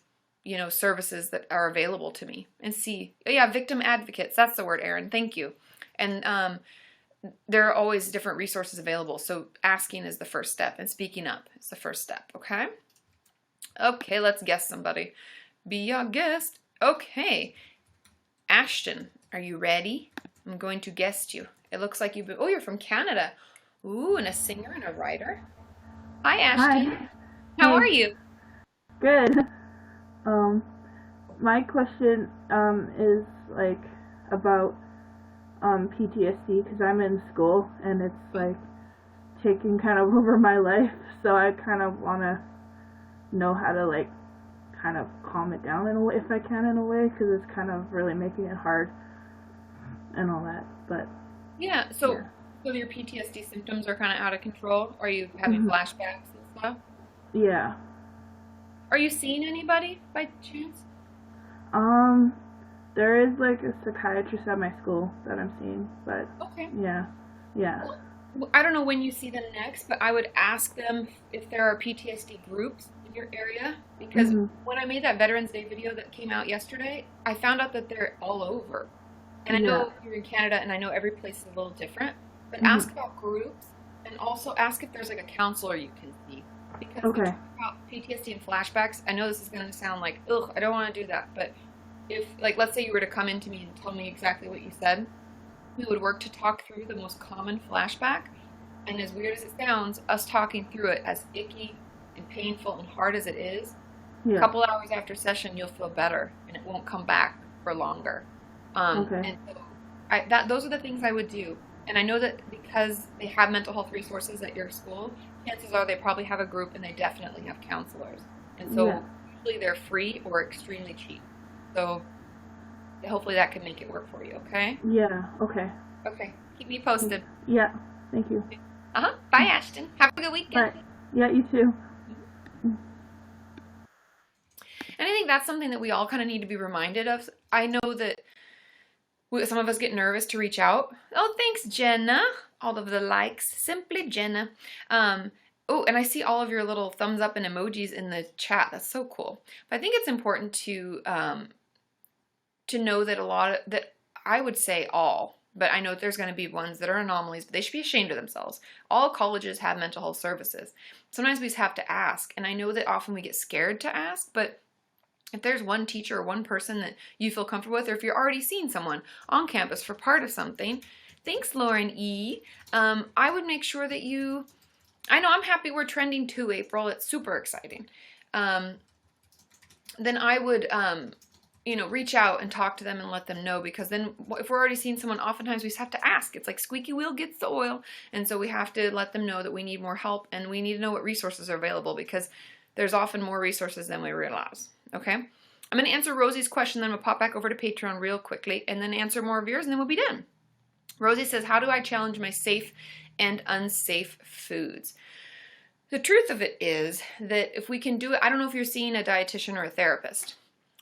services that are available to me? And see, yeah, victim advocates. That's the word, Erin. Thank you. And there are always different resources available. So asking is the first step, and speaking up is the first step, okay? Okay, let's guess somebody. Be our guest. Okay. Ashton, are you ready? I'm going to guess you. It looks like you're from Canada. Ooh, and a singer and a writer. Hi, Ashton. Hi. How Hey. are you? Good. My question is like about PTSD, because I'm in school and it's like taking kind of over my life, so I kind of want to know how to like kind of calm it down in a way, if I can, in a way, because it's kind of really making it hard and all that. But Yeah, so yeah. so your PTSD symptoms are kind of out of control? Are you having Mhm. flashbacks and stuff? Yeah. Are you seeing anybody by chance? There is like a psychiatrist at my school that I'm seeing, but Okay. yeah. Well, I don't know when you see them next, but I would ask them if there are PTSD groups in your area, because Mhm. when I made that Veterans Day video that came out yesterday, I found out that they're all over. And I Yeah. know you're in Canada, and I know every place is a little different, but Mhm. ask about groups, and also ask if there's like a counselor you can see. Because we Okay. talk about PTSD and flashbacks, I know this is going to sound like, ugh, I don't want to do that, but if, like, let's say you were to come into me and tell me exactly what you said, we would work to talk through the most common flashback, and as weird as it sounds, us talking through it, as icky and painful and hard as it is, a Yeah. couple hours after session, you'll feel better, and it won't come back for longer. Okay. And so those are the things I would do. And I know that because they have mental health resources at your school, chances are they probably have a group, and they definitely have counselors. And so Yeah. usually they're free or extremely cheap. So hopefully that can make it work for you, okay? Yeah. Okay. Okay. Keep me posted. Yeah. Thank you. Bye, Ashton. Have a good weekend. Bye. Yeah, you too. And I think that's something that we all kind of need to be reminded of. I know that some of us get nervous to reach out. Oh, thanks, Jenna. All of the likes. Simply Jenna. Oh, and I see all of your little thumbs up and emojis in the chat. That's so cool. But I think it's important to know that that I would say all, but I know there's going to be ones that are anomalies, but they should be ashamed of themselves. All colleges have mental health services. Sometimes we just have to ask, and I know that often we get scared to ask, but if there's one teacher or one person that you feel comfortable with, or if you're already seeing someone on campus for part of something, thanks, Lauren E. I would make sure that you, I know I'm happy we're trending to April. It's super exciting. Then I would, you know, reach out and talk to them and let them know, because then if we're already seeing someone, oftentimes we just have to ask. It's like squeaky wheel gets the oil. And so we have to let them know that we need more help, and we need to know what resources are available, because there's often more resources than we realize. Okay? I'm going to answer Rosie's question, then I'm going to pop back over to Patreon real quickly, and then answer more of yours, and then we'll be done. Rosie says, how do I challenge my safe and unsafe foods? The truth of it is that if we can do it, I don't know if you're seeing a dietitian or a therapist,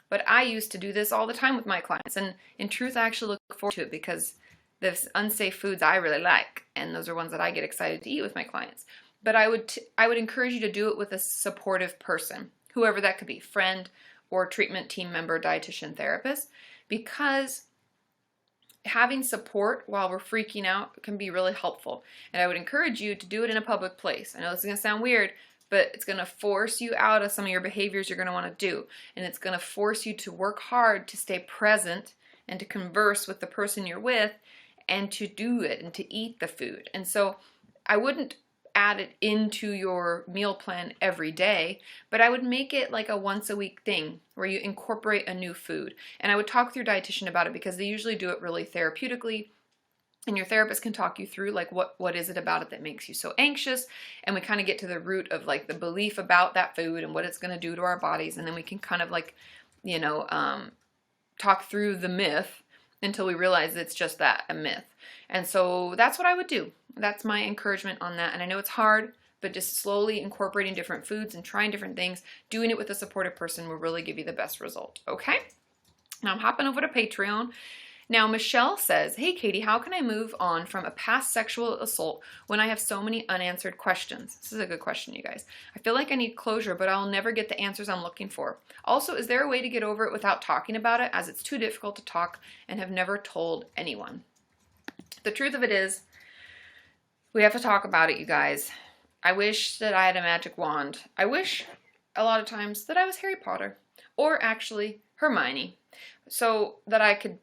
but I used to do this all the time with my clients. And in truth, I actually look forward to it, because there's unsafe foods I really like, and those are ones that I get excited to eat with my clients. But I would encourage you to do it with a supportive person, whoever that could be, friend or treatment team member, dietitian, therapist, because having support while we're freaking out can be really helpful. And I would encourage you to do it in a public place. I know this is going to sound weird, but it's going to force you out of some of your behaviors you're going to want to do. And it's going to force you to work hard to stay present and to converse with the person you're with and to do it and to eat the food. And so I wouldn't add it into your meal plan every day, but I would make it like a once a week thing where you incorporate a new food. And I would talk with your dietitian about it, because they usually do it really therapeutically, and your therapist can talk you through like what is it about it that makes you so anxious, and we kind of get to the root of like the belief about that food and what it's going to do to our bodies, and then we can kind of like, you know, talk through the myth until we realize it's just that, a myth. And so that's what I would do. That's my encouragement on that. And I know it's hard, but just slowly incorporating different foods and trying different things, doing it with a supportive person will really give you the best result. Okay? Now I'm hopping over to Patreon. Now Michelle says, hey Katie, how can I move on from a past sexual assault when I have so many unanswered questions? This is a good question, you guys. I feel like I need closure, but I'll never get the answers I'm looking for. Also, is there a way to get over it without talking about it, as it's too difficult to talk and have never told anyone? The truth of it is, we have to talk about it, you guys. I wish that I had a magic wand. I wish a lot of times that I was Harry Potter, or actually Hermione, so that I could,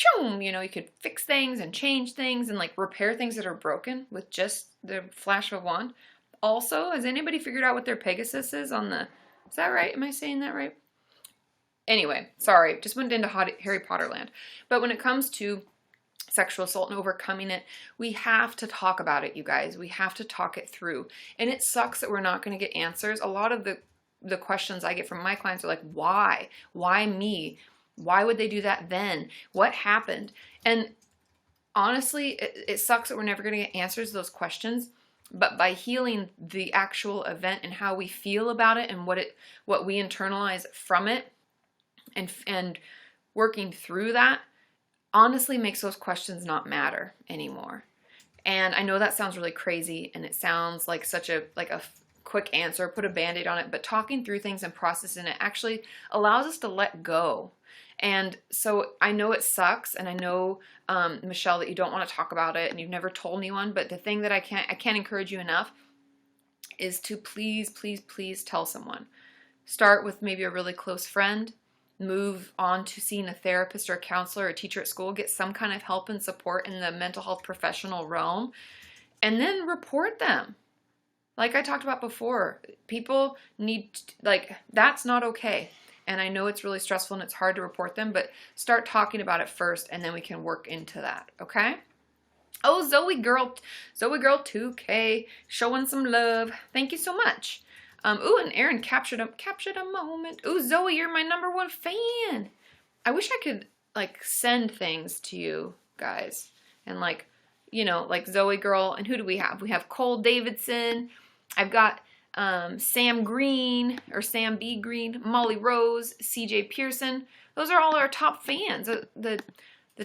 you know, you could fix things and change things and like repair things that are broken with just the flash of a wand. Also, has anybody figured out what their Pegasus is on the, is that right? Am I saying that right? Anyway, sorry, just went into Harry Potter land. But when it comes to sexual assault and overcoming it, we have to talk about it, you guys. We have to talk it through. And it sucks that we're not going to get answers. A lot of the questions I get from my clients are like, why? Why me? Why would they do that then? What happened? And honestly, it sucks that we're never going to get answers to those questions. But by healing the actual event and how we feel about it and what we internalize from it, and working through that, honestly makes those questions not matter anymore. And I know that sounds really crazy, and it sounds like such a quick answer, put a band-aid on it, but talking through things and processing it actually allows us to let go. And so I know it sucks, and I know, Michelle, that you don't want to talk about it and you've never told anyone, but the thing that I can't encourage you enough is to please, please, please tell someone. Start with maybe a really close friend, move on to seeing a therapist or a counselor or a teacher at school, get some kind of help and support in the mental health professional realm, and then report them. Like I talked about before, people need, like, that's not okay. And I know it's really stressful and it's hard to report them, but start talking about it first, and then we can work into that, okay? Oh, Zoe Girl 2K, showing some love. Thank you so much. Ooh, and Aaron captured a moment. Ooh, Zoe, you're my #1 fan. I wish I could, like, send things to you guys. And, like, you know, like Zoe Girl. And who do we have? We have Cole Davidson. I've got Sam Green, or Sam B. Green, Molly Rose, CJ Pearson. Those are all our top fans, the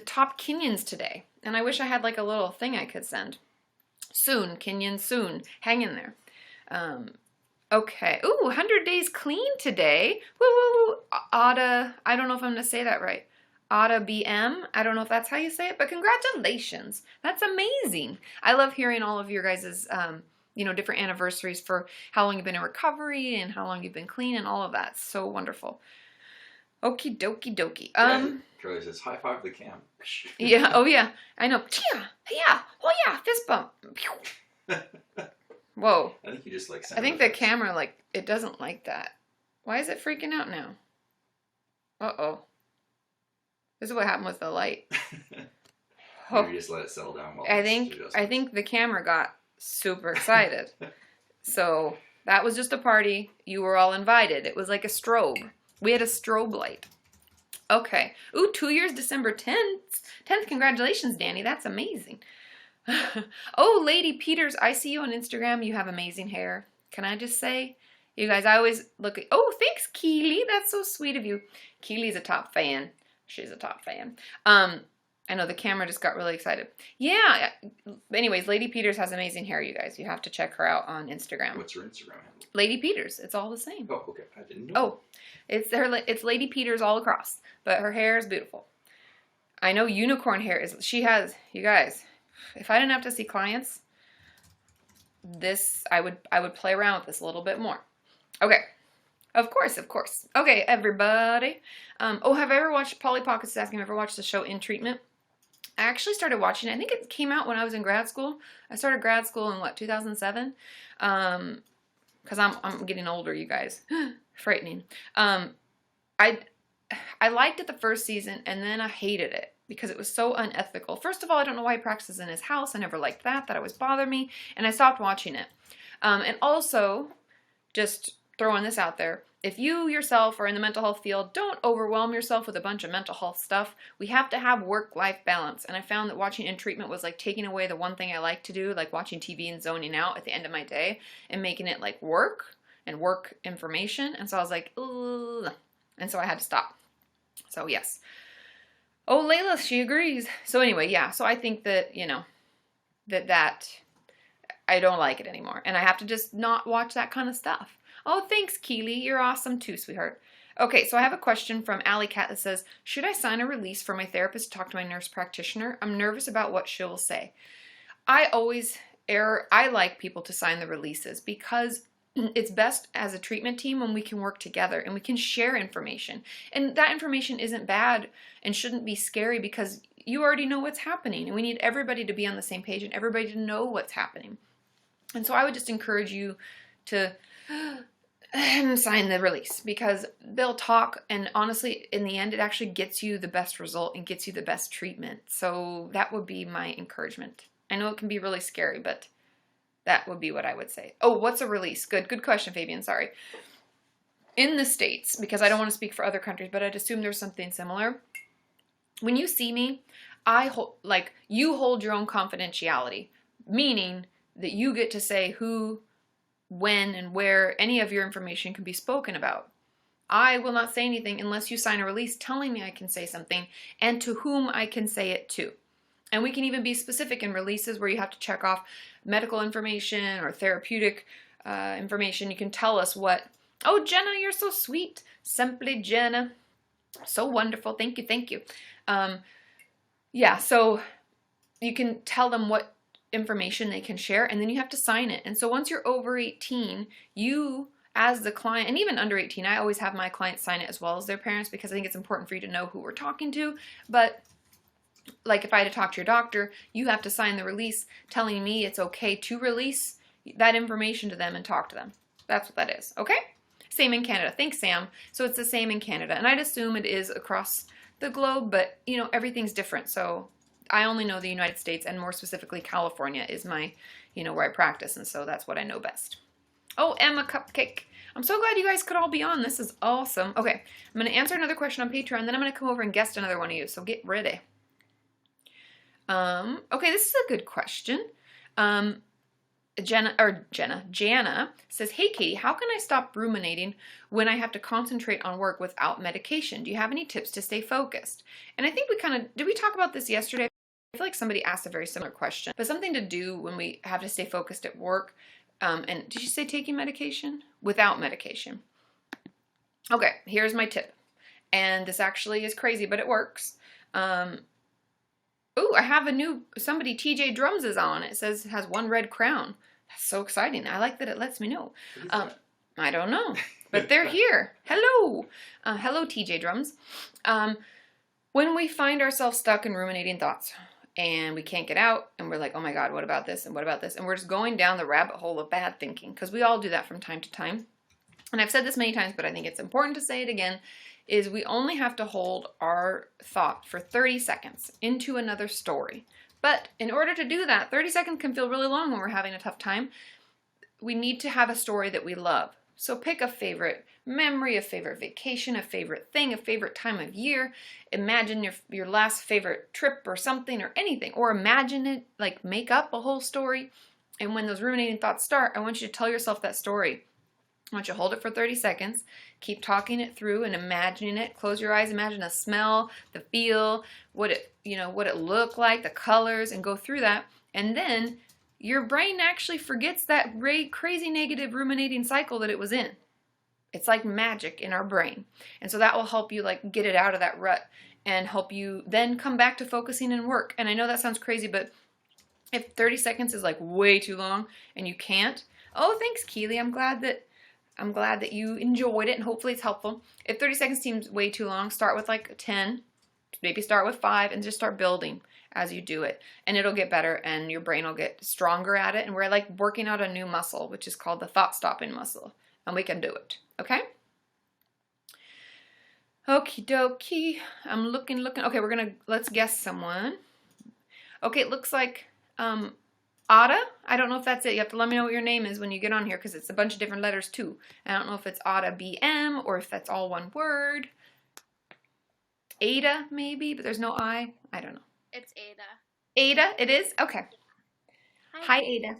top Kenyans today. And I wish I had, like, a little thing I could send. Soon, Kenyan, soon. Hang in there. Okay. Ooh, 100 days clean today. Woo, woo, woo. Ada, I don't know if I'm going to say that right. Ada BM. I don't know if that's how you say it, but congratulations. That's amazing. I love hearing all of your guys' different anniversaries for how long you've been in recovery and how long you've been clean and all of that. So wonderful. Okie dokie dokie. Charlie says, high five the cam. Yeah, oh yeah. I know. Yeah. Oh yeah, fist bump. Whoa. I think you just like I think the camera, it doesn't like that. Why is it freaking out now? Uh-oh. This is what happened with the light. Maybe just let it settle down. I think the camera got super excited. So that was just a party. You were all invited. It was like a strobe. We had a strobe light. Okay. Ooh, 2 years, December 10th. 10th, congratulations, Danny. That's amazing. Oh, Lady Peters, I see you on Instagram. You have amazing hair. Can I just say? You guys, I always look at... Oh, thanks, Keely. That's so sweet of you. Keely's a top fan. She's a top fan. I know the camera just got really excited. Yeah. Anyways, Lady Peters has amazing hair, you guys. You have to check her out on Instagram. What's her Instagram handle? Lady Peters. It's all the same. Oh, okay. I didn't know. Oh, it's Lady Peters all across. But her hair is beautiful. I know unicorn hair is... She has... You guys, if I didn't have to see clients, I would play around with this a little bit more. Okay. Of course. Okay, everybody. Have I ever watched... Polly Pockets is asking if I ever watched the show In Treatment. I actually started watching it. I think it came out when I was in grad school. I started grad school in, 2007? Because I'm getting older, you guys. Frightening. I liked it the first season, and then I hated it because it was so unethical. First of all, I don't know why he practices in his house. I never liked that. That always bothered me, and I stopped watching it. And also, just throwing this out there, if you yourself are in the mental health field, don't overwhelm yourself with a bunch of mental health stuff. We have to have work-life balance, and I found that watching In Treatment was like taking away the one thing I like to do, like watching TV and zoning out at the end of my day, and making it like work and work information, and so I was like, ugh, and so I had to stop. So yes. Oh, Layla, she agrees. So anyway, yeah, so I think that, that I don't like it anymore, and I have to just not watch that kind of stuff. Oh, thanks, Keely. You're awesome too, sweetheart. Okay, so I have a question from Alley Cat that says, should I sign a release for my therapist to talk to my nurse practitioner? I'm nervous about what she'll say. I like people to sign the releases because it's best as a treatment team when we can work together and we can share information. And that information isn't bad and shouldn't be scary because you already know what's happening. And we need everybody to be on the same page and everybody to know what's happening. And so I would just encourage you to sign the release because they'll talk, and honestly, in the end, it actually gets you the best result and gets you the best treatment. So that would be my encouragement. I know it can be really scary, but that would be what I would say. Oh, what's a release? Good question, Fabian. Sorry. In the States, because I don't want to speak for other countries, but I'd assume there's something similar. When you see me, you hold your own confidentiality, meaning that you get to say who, when, and where any of your information can be spoken about. I will not say anything unless you sign a release telling me I can say something and to whom I can say it to. And we can even be specific in releases where you have to check off medical information or therapeutic information. You can tell us what... Oh, Jenna, you're so sweet. Simply Jenna. So wonderful. Thank you. Yeah, so you can tell them what information they can share, and then you have to sign it. And so once you're over 18, you as the client, and even under 18, I always have my clients sign it as well as their parents because I think it's important for you to know who we're talking to. But like if I had to talk to your doctor, you have to sign the release telling me it's okay to release that information to them and talk to them. That's what that is, okay? Same in Canada. Thanks, Sam. So it's the same in Canada, and I'd assume it is across the globe, but everything's different. So I only know the United States, and more specifically California is my, where I practice, and so that's what I know best. Oh, Emma Cupcake. I'm so glad you guys could all be on. This is awesome. Okay, I'm going to answer another question on Patreon, then I'm going to come over and guest another one of you, so get ready. Okay, this is a good question. Jana says, hey Katie, how can I stop ruminating when I have to concentrate on work without medication? Do you have any tips to stay focused? And I think did we talk about this yesterday? I feel like somebody asked a very similar question, but something to do when we have to stay focused at work. And did you say taking medication? Without medication. Okay, here's my tip. And this actually is crazy, but it works. Ooh, I have a new, somebody, TJ Drums is on. It says it has 1 red crown. That's so exciting. I like that it lets me know. I don't know, but they're here. Hello. Hello, TJ Drums. When we find ourselves stuck in ruminating thoughts and we can't get out and we're like, oh my God, what about this? And what about this? And we're just going down the rabbit hole of bad thinking, because we all do that from time to time. And I've said this many times, but I think it's important to say it again, is we only have to hold our thought for 30 seconds into another story. But in order to do that, 30 seconds can feel really long when we're having a tough time. We need to have a story that we love. So pick a favorite memory, a favorite vacation, a favorite thing, a favorite time of year. Imagine your last favorite trip or something or anything. Or imagine it, like make up a whole story. And when those ruminating thoughts start, I want you to tell yourself that story. I want you to hold it for 30 seconds, keep talking it through and imagining it. Close your eyes, imagine the smell, the feel, what it looked like, the colors, and go through that. And then your brain actually forgets that crazy negative ruminating cycle that it was in. It's like magic in our brain. And so that will help you like get it out of that rut and help you then come back to focusing and work. And I know that sounds crazy, but if 30 seconds is like way too long and you can't, oh, thanks, Keely. I'm glad that you enjoyed it and hopefully it's helpful. If 30 seconds seems way too long, start with like 10, maybe start with 5 and just start building as you do it. And it'll get better and your brain will get stronger at it. And we're like working out a new muscle, which is called the thought stopping muscle. And we can do it. Okay? Okie dokie. I'm looking. Okay, let's guess someone. Okay, it looks like Ada. I don't know if that's it. You have to let me know what your name is when you get on here because it's a bunch of different letters too. I don't know if it's Ada BM or if that's all one word. Ada maybe, but there's no I. I don't know. It's Ada. Ada, it is? Okay. Hi, Ada.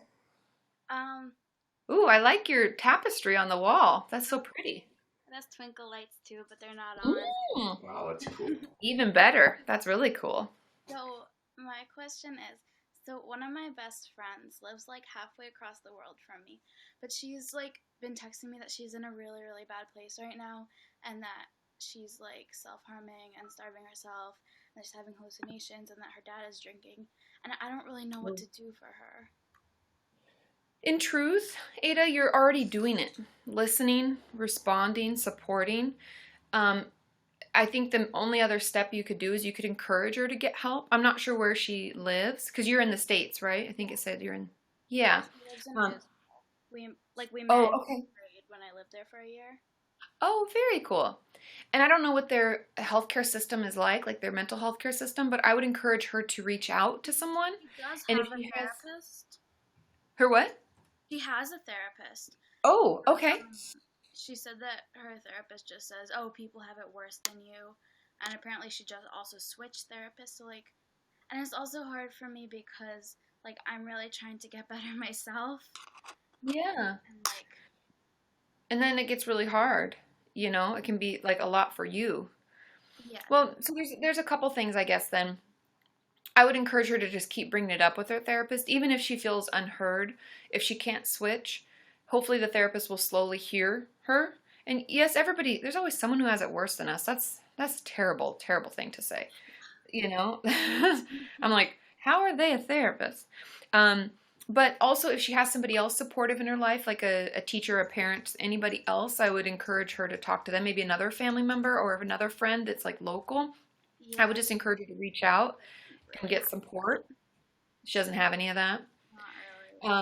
Ooh, I like your tapestry on the wall. That's so pretty. It has twinkle lights too, but they're not on. Wow, that's cool. Even better. That's really cool. So my question is, so one of my best friends lives like halfway across the world from me, but she's like been texting me that she's in a really, really bad place right now and that she's like self-harming and starving herself and she's having hallucinations and that her dad is drinking and I don't really know what to do for her. In truth, Ada, you're already doing it. Listening, responding, supporting. I think the only other step you could do is you could encourage her to get help. I'm not sure where she lives because you're in the States, right? I think it said you're in. Yeah. She lives in we met when I lived there for a year. Oh, very cool. And I don't know what their healthcare system is like their mental health care system, but I would encourage her to reach out to someone. She does and have if a she therapist. Her what? She has a therapist. Oh, okay. She said that her therapist just says, oh, people have it worse than you. And apparently she just also switched therapists. So, like, and it's also hard for me because, like, I'm really trying to get better myself. Yeah. And then it gets really hard. You know, it can be, like, a lot for you. Yeah. Well, so there's a couple things, I guess, then. I would encourage her to just keep bringing it up with her therapist, even if she feels unheard, if she can't switch. Hopefully the therapist will slowly hear her. And yes, there's always someone who has it worse than us. That's a terrible, terrible thing to say. You know? I'm like, how are they a therapist? But also if she has somebody else supportive in her life, like a teacher, a parent, anybody else, I would encourage her to talk to them, maybe another family member or another friend that's like local. Yeah. I would just encourage her to reach out and get support. She doesn't have any of that. Not really.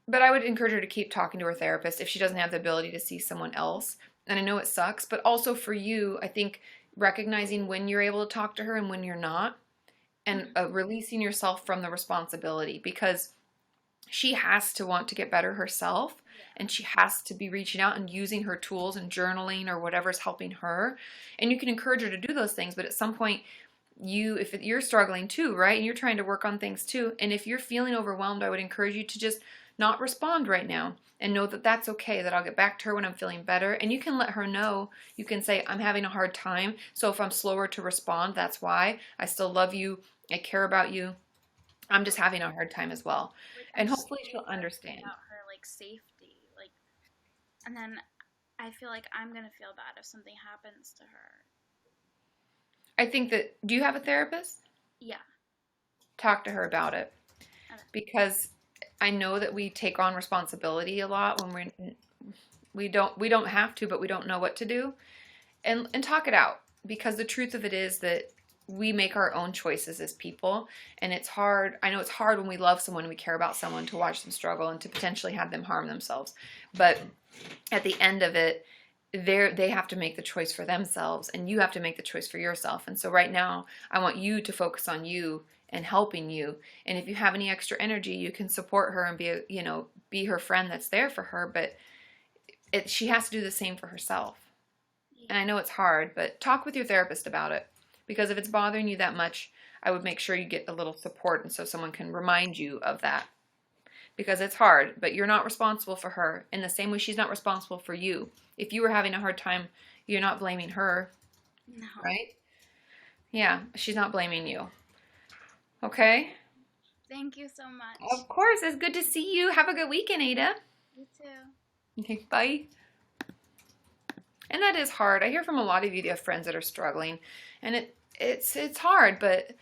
But I would encourage her to keep talking to her therapist if she doesn't have the ability to see someone else. And I know it sucks, but also for you, I think recognizing when you're able to talk to her and when you're not, and releasing yourself from the responsibility, because she has to want to get better herself, and she has to be reaching out and using her tools and journaling or whatever's helping her. And you can encourage her to do those things, but at some point, if you're struggling too, right? And you're trying to work on things too. And if you're feeling overwhelmed, I would encourage you to just not respond right now and know that that's okay, that I'll get back to her when I'm feeling better. And you can let her know, you can say, I'm having a hard time. So if I'm slower to respond, that's why. I still love you. I care about you. I'm just having a hard time as well. And hopefully she'll understand. About her, like, safety. Like, and then I feel like I'm going to feel bad if something happens to her. I think that, do you have a therapist? Yeah. Talk to her about it. Okay. Because I know that we take on responsibility a lot when we don't have to, but we don't know what to do. And talk it out, because the truth of it is that we make our own choices as people, and it's hard. I know it's hard when we love someone, we care about someone, to watch them struggle and to potentially have them harm themselves. But at the end of it, they have to make the choice for themselves, and you have to make the choice for yourself. And so right now, I want you to focus on you and helping you. And if you have any extra energy, you can support her and be her friend that's there for her. But she has to do the same for herself. And I know it's hard, but talk with your therapist about it. Because if it's bothering you that much, I would make sure you get a little support, and so someone can remind you of that. Because it's hard, but you're not responsible for her in the same way she's not responsible for you. If you were having a hard time, you're not blaming her, No. right? Yeah, she's not blaming you. Okay? Thank you so much. Of course, it's good to see you. Have a good weekend, Ada. You too. Okay, bye. And that is hard. I hear from a lot of you that have friends that are struggling, and it's hard, but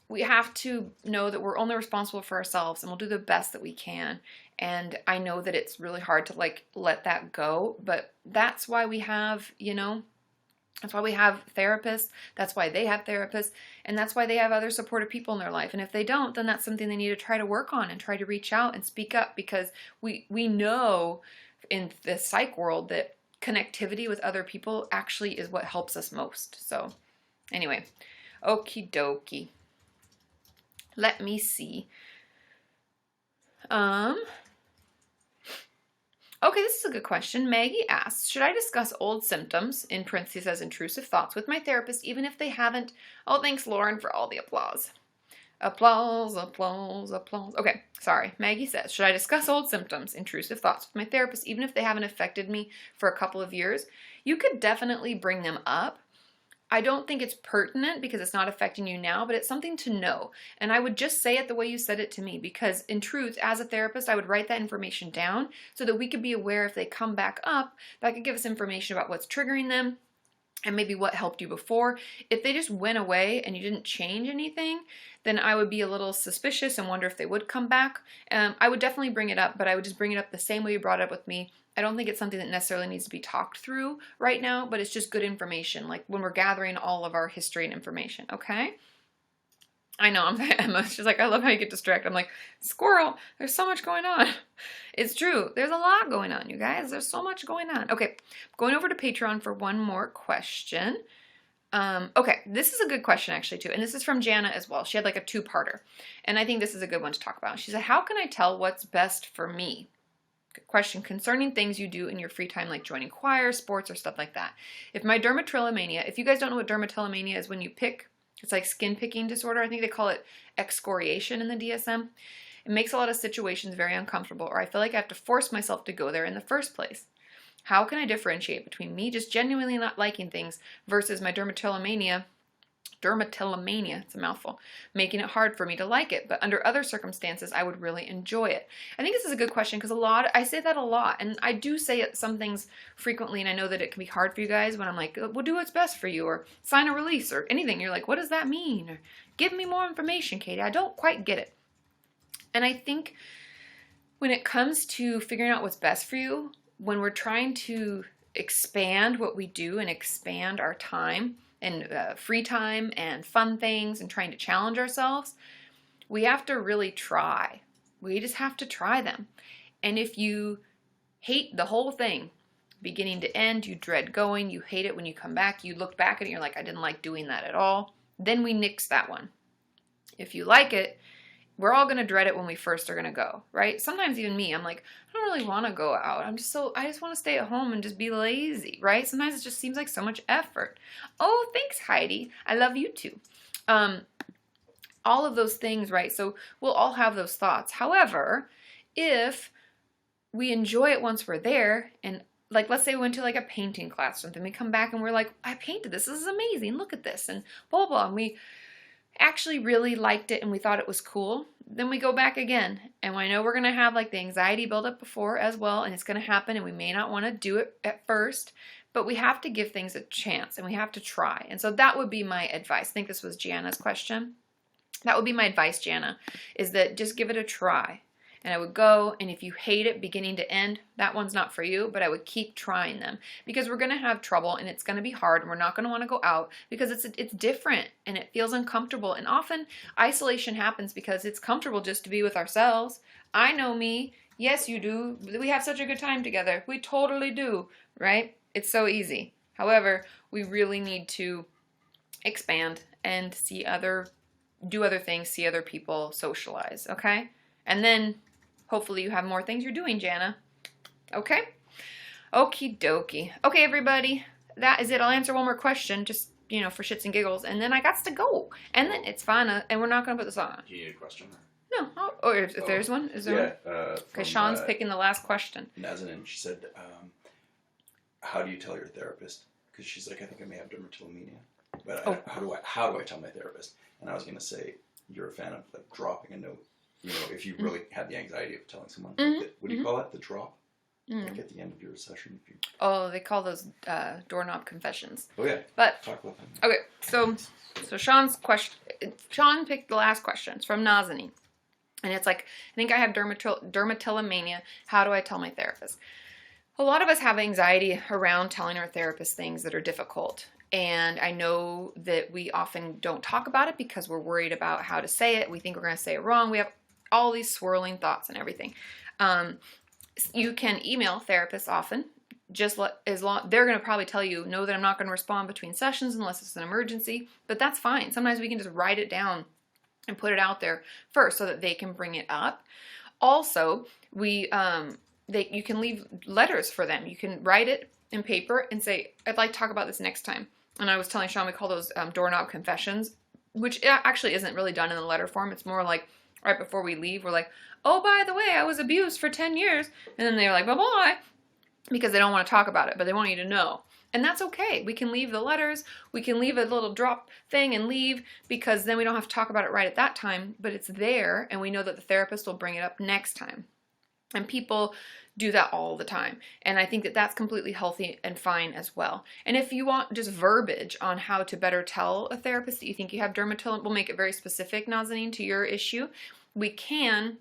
we have to know that we're only responsible for ourselves, and we'll do the best that we can. And I know that it's really hard to let that go, but that's why we have, that's why we have therapists. That's why they have therapists, and that's why they have other supportive people in their life. And if they don't, then that's something they need to try to work on and try to reach out and speak up, because we know in the psych world that connectivity with other people actually is what helps us most. So anyway, okie dokie. Let me see. Okay, this is a good question. Maggie asks, should I discuss old symptoms, in parentheses as intrusive thoughts, with my therapist, even if they haven't? Oh, thanks, Lauren, for all the applause. Applause, applause, applause. Okay, sorry. Maggie says, should I discuss old symptoms, intrusive thoughts, with my therapist, even if they haven't affected me for a couple of years? You could definitely bring them up. I don't think it's pertinent because it's not affecting you now, but it's something to know. And I would just say it the way you said it to me, because in truth, as a therapist, I would write that information down so that we could be aware if they come back up, that could give us information about what's triggering them and maybe what helped you before. If they just went away and you didn't change anything, then I would be a little suspicious and wonder if they would come back. I would definitely bring it up, but I would just bring it up the same way you brought it up with me. I don't think it's something that necessarily needs to be talked through right now, but it's just good information, like when we're gathering all of our history and information, okay? I know, Emma, she's like, I love how you get distracted. I'm like, squirrel, there's so much going on. It's true. There's a lot going on, you guys. There's so much going on. Okay, going over to Patreon for one more question. Okay, this is a good question actually too, and this is from Jana as well. She had like a two-parter, and I think this is a good one to talk about. She said, how can I tell what's best for me? Good question. Concerning things you do in your free time, like joining choir, sports, or stuff like that. If my dermatillomania, if you guys don't know what dermatillomania is, when you pick, it's like skin picking disorder. I think they call it excoriation in the DSM. It makes a lot of situations very uncomfortable, or I feel like I have to force myself to go there in the first place. How can I differentiate between me just genuinely not liking things versus my dermatillomania, it's a mouthful, making it hard for me to like it, but under other circumstances, I would really enjoy it? I think this is a good question because I say that a lot, and I do say some things frequently, and I know that it can be hard for you guys when I'm like, well, do what's best for you, or sign a release, or anything. You're like, what does that mean? Or give me more information, Katie. I don't quite get it. And I think when it comes to figuring out what's best for you, when we're trying to expand what we do and expand our time and free time and fun things and trying to challenge ourselves, we have to really try. We just have to try them. And if you hate the whole thing, beginning to end, you dread going, you hate it when you come back, you look back at it and you're like, I didn't like doing that at all, then we nix that one. If you like it, we're all going to dread it when we first are going to go, right? Sometimes even me, I'm like, I don't really want to go out. I just want to stay at home and just be lazy, right? Sometimes it just seems like so much effort. Oh, thanks, Heidi. I love you too. All of those things, right? So we'll all have those thoughts. However, if we enjoy it once we're there, and like, let's say we went to like a painting class or something, we come back and we're like, I painted this. This is amazing. Look at this, and blah, blah, and we actually really liked it and we thought it was cool, then we go back again. And I know we're going to have like the anxiety build up before as well, and it's going to happen, and we may not want to do it at first, but we have to give things a chance and we have to try. And so that would be my advice. I think this was Gianna's question. That would be my advice, Gianna, is that just give it a try. And I would go, and if you hate it beginning to end, that one's not for you, but I would keep trying them, because we're going to have trouble and it's going to be hard and we're not going to want to go out because it's different and it feels uncomfortable. And often isolation happens because it's comfortable just to be with ourselves. I know me. Yes, you do. We have such a good time together. We totally do, right? It's so easy. However, we really need to expand and do other things, see other people, socialize, okay? And then hopefully you have more things you're doing, Jana. Okay? Okie dokie. Okay, everybody. That is it. I'll answer one more question, just, for shits and giggles. And then I got to go. And then it's fine. And we're not going to put this on. Do you need a question? No. Or if there's one. Is there one? Okay, Sean's picking the last question. Nazanin, she said, how do you tell your therapist? Because she's like, I think I may have dermatillomania. But how do I tell my therapist? And I was going to say, you're a fan of like dropping a note. If you really had the anxiety of telling someone, what do you call it? The drop? Like at the end of your session? Oh, they call those doorknob confessions. Oh, yeah. But, talk about them. Okay, so Sean's question, Sean picked the last question. It's from Nazanin. And it's like, I think I have dermatillomania. How do I tell my therapist? A lot of us have anxiety around telling our therapist things that are difficult. And I know that we often don't talk about it because we're worried about how to say it. We think we're going to say it wrong. We have all these swirling thoughts and everything. You can email therapists often. They're going to probably tell you, no, that I'm not going to respond between sessions unless it's an emergency. But that's fine. Sometimes we can just write it down and put it out there first so that they can bring it up. Also, you can leave letters for them. You can write it in paper and say, I'd like to talk about this next time. And I was telling Sean, we call those doorknob confessions, which actually isn't really done in the letter form. It's more like right before we leave, we're like, oh, by the way, I was abused for 10 years. And then they're like, bye-bye, because they don't want to talk about it, but they want you to know. And that's okay. We can leave the letters. We can leave a little drop thing and leave, because then we don't have to talk about it right at that time, but it's there, and we know that the therapist will bring it up next time. And people do that all the time. And I think that that's completely healthy and fine as well. And if you want just verbiage on how to better tell a therapist that you think you have dermatillomania, we'll make it very specific, Nazanin, to your issue. We can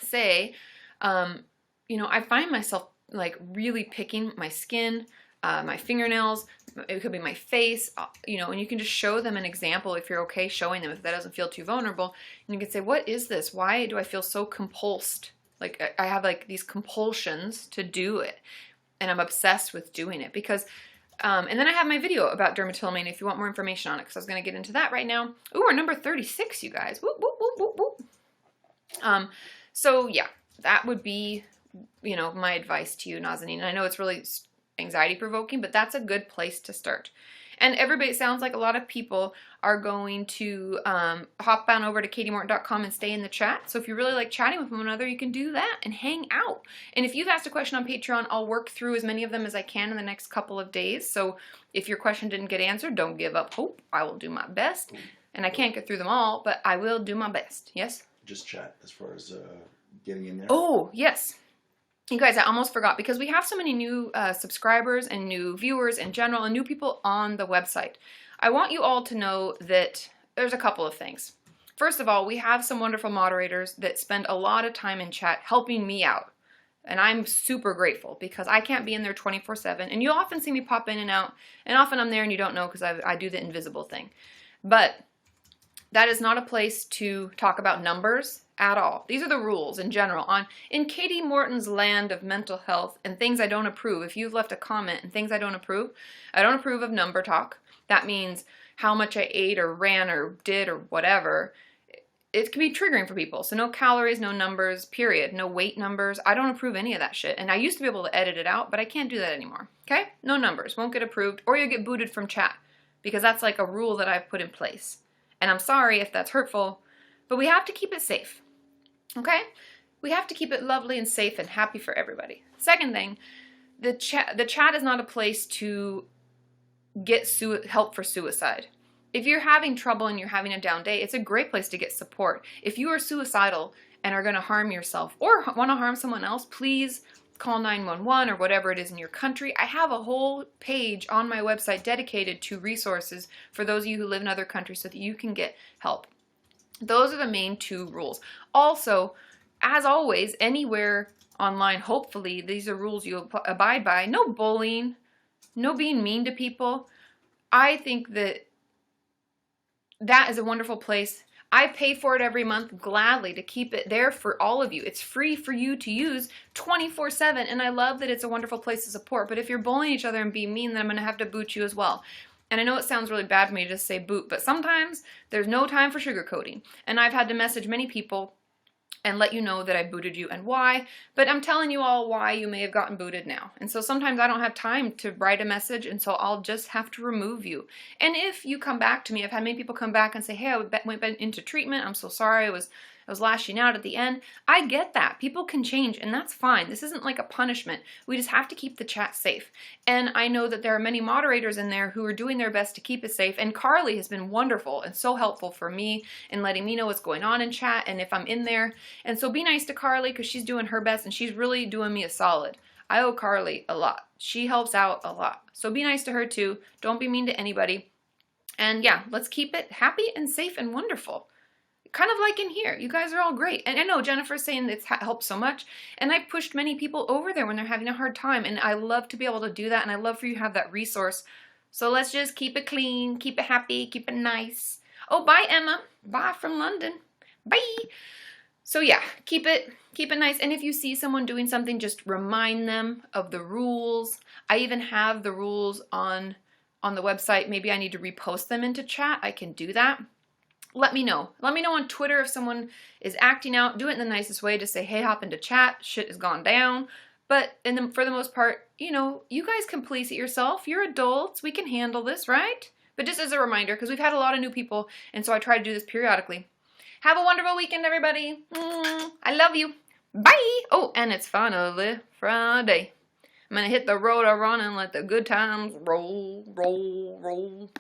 say, I find myself like really picking my skin, my fingernails, it could be my face, and you can just show them an example if you're okay showing them, if that doesn't feel too vulnerable. And you can say, what is this? Why do I feel so compulsed? Like I have like these compulsions to do it, and I'm obsessed with doing it because, and then I have my video about dermatillomania if you want more information on it, because I was going to get into that right now. Ooh, we're number 36, you guys. Whoop, whoop, whoop, whoop, whoop. So yeah, that would be, my advice to you, Nazanin. And I know it's really anxiety provoking, but that's a good place to start. And everybody, it sounds like a lot of people are going to hop on over to KatiMorton.com and stay in the chat. So if you really like chatting with one another, you can do that and hang out. And if you've asked a question on Patreon, I'll work through as many of them as I can in the next couple of days. So if your question didn't get answered, don't give up hope. I will do my best. And I can't get through them all, but I will do my best. Yes? Just chat as far as getting in there. Oh, yes. You guys, I almost forgot, because we have so many new subscribers and new viewers in general and new people on the website. I want you all to know that there's a couple of things. First of all, we have some wonderful moderators that spend a lot of time in chat helping me out. And I'm super grateful, because I can't be in there 24/7. And you often see me pop in and out. And often I'm there and you don't know, because I do the invisible thing. But that is not a place to talk about numbers at all. These are the rules in general. In Kati Morton's land of mental health and things I don't approve, if you've left a comment and things I don't approve of number talk. That means how much I ate or ran or did or whatever. It can be triggering for people. So no calories, no numbers, period. No weight numbers. I don't approve any of that shit. And I used to be able to edit it out, but I can't do that anymore. Okay? No numbers. Won't get approved, or you'll get booted from chat, because that's like a rule that I've put in place. And I'm sorry if that's hurtful, but we have to keep it safe. Okay? We have to keep it lovely and safe and happy for everybody. Second thing, the chat is not a place to get help for suicide. If you're having trouble and you're having a down day, it's a great place to get support. If you are suicidal and are going to harm yourself or want to harm someone else, please call 911 or whatever it is in your country. I have a whole page on my website dedicated to resources for those of you who live in other countries so that you can get help. Those are the main 2 rules. Also, as always, anywhere online, hopefully, these are rules you abide by. No bullying, no being mean to people. I think that is a wonderful place. I pay for it every month gladly to keep it there for all of you. It's free for you to use 24/7, and I love that it's a wonderful place to support. But if you're bullying each other and being mean, then I'm going to have to boot you as well. And I know it sounds really bad for me to just say boot, but sometimes there's no time for sugarcoating. And I've had to message many people and let you know that I booted you and why, but I'm telling you all why you may have gotten booted now. And so sometimes I don't have time to write a message, and so I'll just have to remove you. And if you come back to me, I've had many people come back and say, hey, I went into treatment, I'm so sorry, I was lashing out at the end. I get that. People can change, and that's fine. This isn't like a punishment. We just have to keep the chat safe. And I know that there are many moderators in there who are doing their best to keep it safe, and Carly has been wonderful and so helpful for me in letting me know what's going on in chat and if I'm in there. And so be nice to Carly because she's doing her best and she's really doing me a solid. I owe Carly a lot. She helps out a lot. So be nice to her too. Don't be mean to anybody. And yeah, let's keep it happy and safe and wonderful. Kind of like in here. You guys are all great. And I know Jennifer's saying it's helped so much. And I've pushed many people over there when they're having a hard time. And I love to be able to do that. And I love for you to have that resource. So let's just keep it clean, keep it happy, keep it nice. Oh, bye, Emma. Bye from London. Bye. So yeah, keep it nice. And if you see someone doing something, just remind them of the rules. I even have the rules on the website. Maybe I need to repost them into chat. I can do that. Let me know. Let me know on Twitter if someone is acting out. Do it in the nicest way. Just say, hey, hop into chat. Shit has gone down. But for the most part, you know, you guys can police it yourself. You're adults. We can handle this, right? But just as a reminder, because we've had a lot of new people, and so I try to do this periodically. Have a wonderful weekend, everybody. I love you. Bye. Oh, and it's finally Friday. I'm going to hit the road I run and let the good times roll, roll, roll.